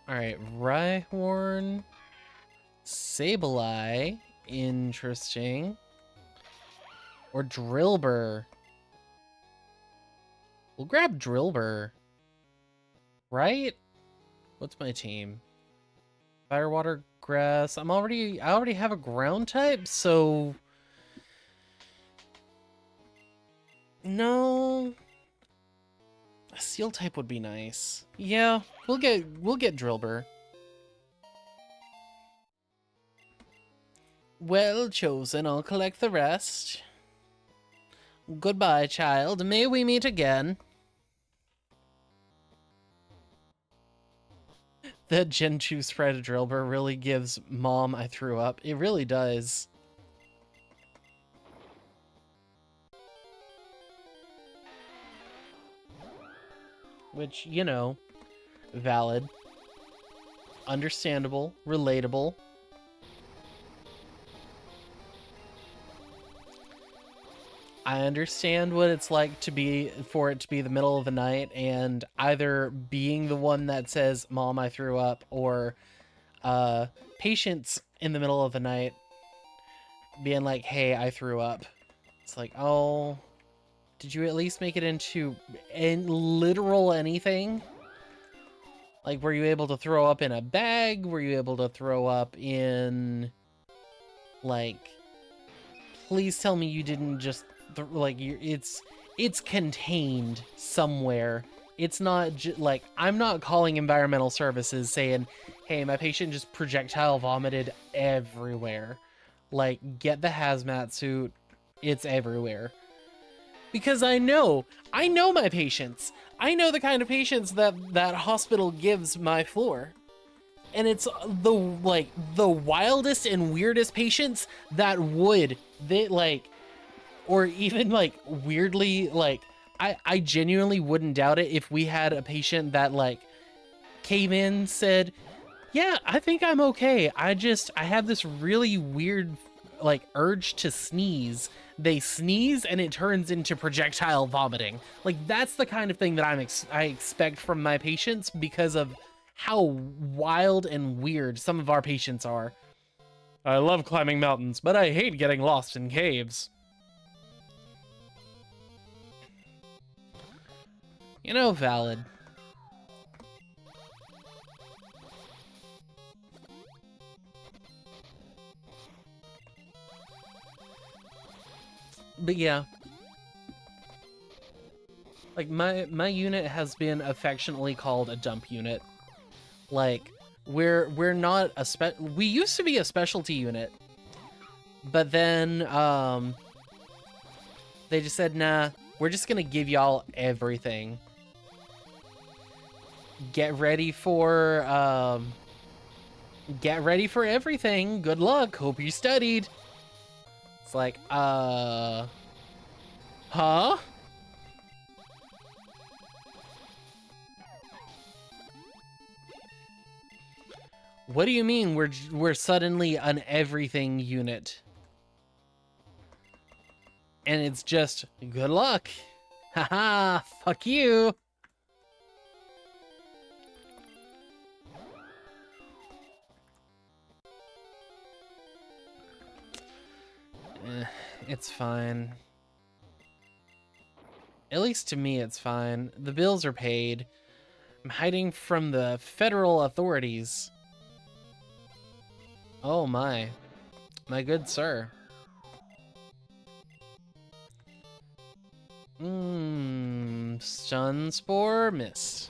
Speaker 1: Alright, Rhyhorn, Sableye, interesting. Or Drillbur. We'll grab Drillbur. Right? What's my team? Fire, Water, Grass. I already have a ground type, so... No... A Steel type would be nice. Yeah, we'll get Drillbur. Well chosen, I'll collect the rest. Goodbye, child. May we meet again. That Gen 2 spread of Drillbur really gives Mom I threw up. It really does. Which, you know, valid, understandable, relatable. I understand what it's like for it to be the middle of the night and either being the one that says, Mom, I threw up, or patients in the middle of the night being like, hey, I threw up. It's like, oh, did you at least make it into literal anything? Like, were you able to throw up in a bag? Were you able to throw up in, like, please tell me you didn't just, like, it's contained somewhere. It's not like, I'm not calling environmental services saying, hey, my patient just projectile vomited everywhere. Like, get the hazmat suit. It's everywhere. Because I know my patients. I know the kind of patients that hospital gives my floor. And it's the wildest and weirdest patients that would, or even like weirdly, like, I genuinely wouldn't doubt it if we had a patient that like came in, said, yeah, I think I'm okay. I have this really weird like urge to sneeze. They sneeze and it turns into projectile vomiting. Like, that's the kind of thing that I expect from my patients because of how wild and weird some of our patients are. I love climbing mountains, but I hate getting lost in caves. You know, valid. But yeah, like my unit has been affectionately called a dump unit. Like, we're not we used to be a specialty unit, but then they just said, nah, we're just gonna give y'all everything. Get ready for Get ready for everything. Good luck. Hope you studied. It's like, huh? What do you mean we're suddenly an everything unit? And it's just, good luck. Haha, fuck you. It's fine. At least to me, it's fine. The bills are paid. I'm hiding from the federal authorities. Oh my. My good sir. Sunspore miss.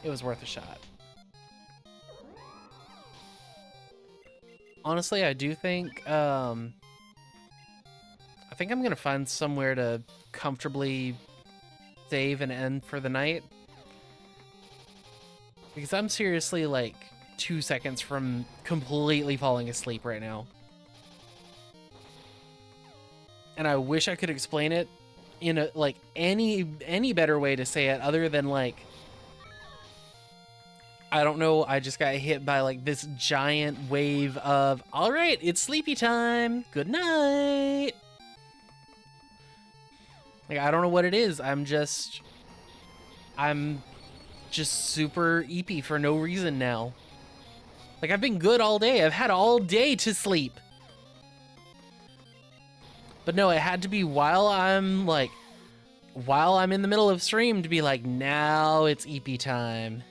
Speaker 1: It was worth a shot. Honestly, I do think, I think I'm gonna find somewhere to comfortably save and end for the night. Because I'm seriously like 2 seconds from completely falling asleep right now. And I wish I could explain it in a, like, any better way to say it other than like, I don't know, I just got hit by like this giant wave of, all right, it's sleepy time. Good night. Like, I don't know what it is. I'm just super eepy for no reason now. Like, I've been good all day. I've had all day to sleep. But no, it had to be while I'm in the middle of stream to be like, now it's eepy time.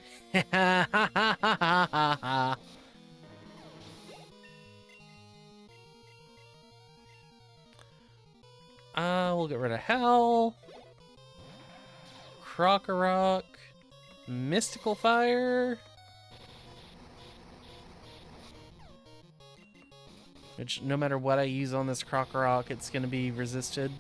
Speaker 1: We'll get rid of Hell. Crocorock. Mystical Fire. Which, no matter what I use on this Crocorock, it's going to be resisted.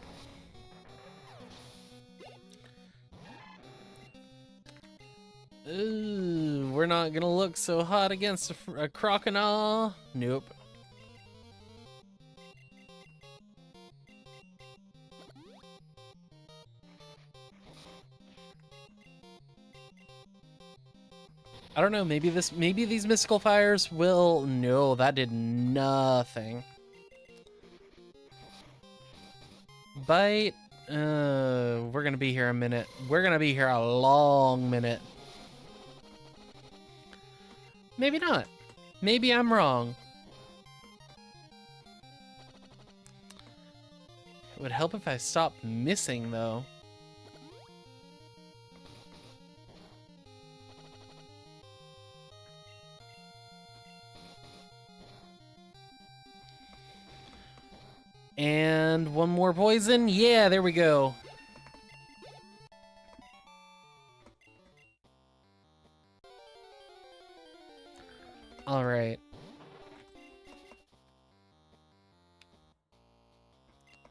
Speaker 1: Ooh, we're not going to look so hot against a Croconaw. Nope. I don't know, maybe these Mystical Fires will... No, that did nothing. Bite. We're gonna be here a minute. We're gonna be here a long minute. Maybe not. Maybe I'm wrong. It would help if I stopped missing, though. And one more poison. Yeah, there we go. All right.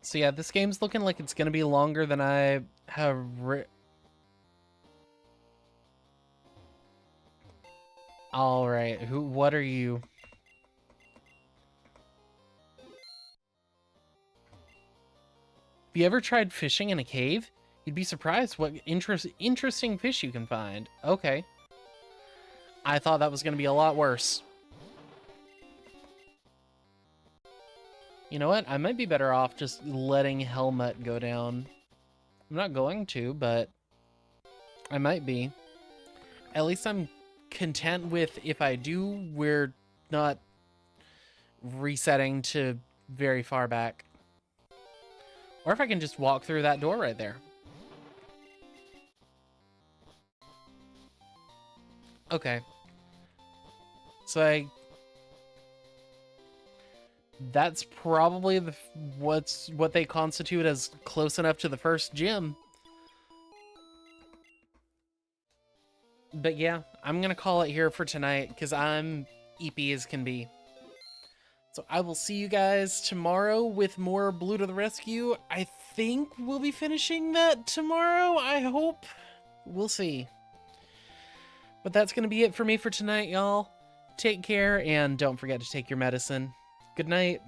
Speaker 1: So yeah, this game's looking like it's gonna be longer than I have All right. What are you? Have you ever tried fishing in a cave? You'd be surprised what interesting fish you can find. Okay. I thought that was going to be a lot worse. You know what? I might be better off just letting Helmut go down. I'm not going to, but I might be. At least I'm content with, if I do, we're not resetting to very far back. Or if I can just walk through that door right there. Okay. So that's probably what they constitute as close enough to the first gym. But yeah, I'm gonna call it here for tonight because I'm eepy as can be. So I will see you guys tomorrow with more Blue to the Rescue. I think we'll be finishing that tomorrow, I hope. We'll see. But that's going to be it for me for tonight, y'all. take care, and don't forget to take your medicine. Good night.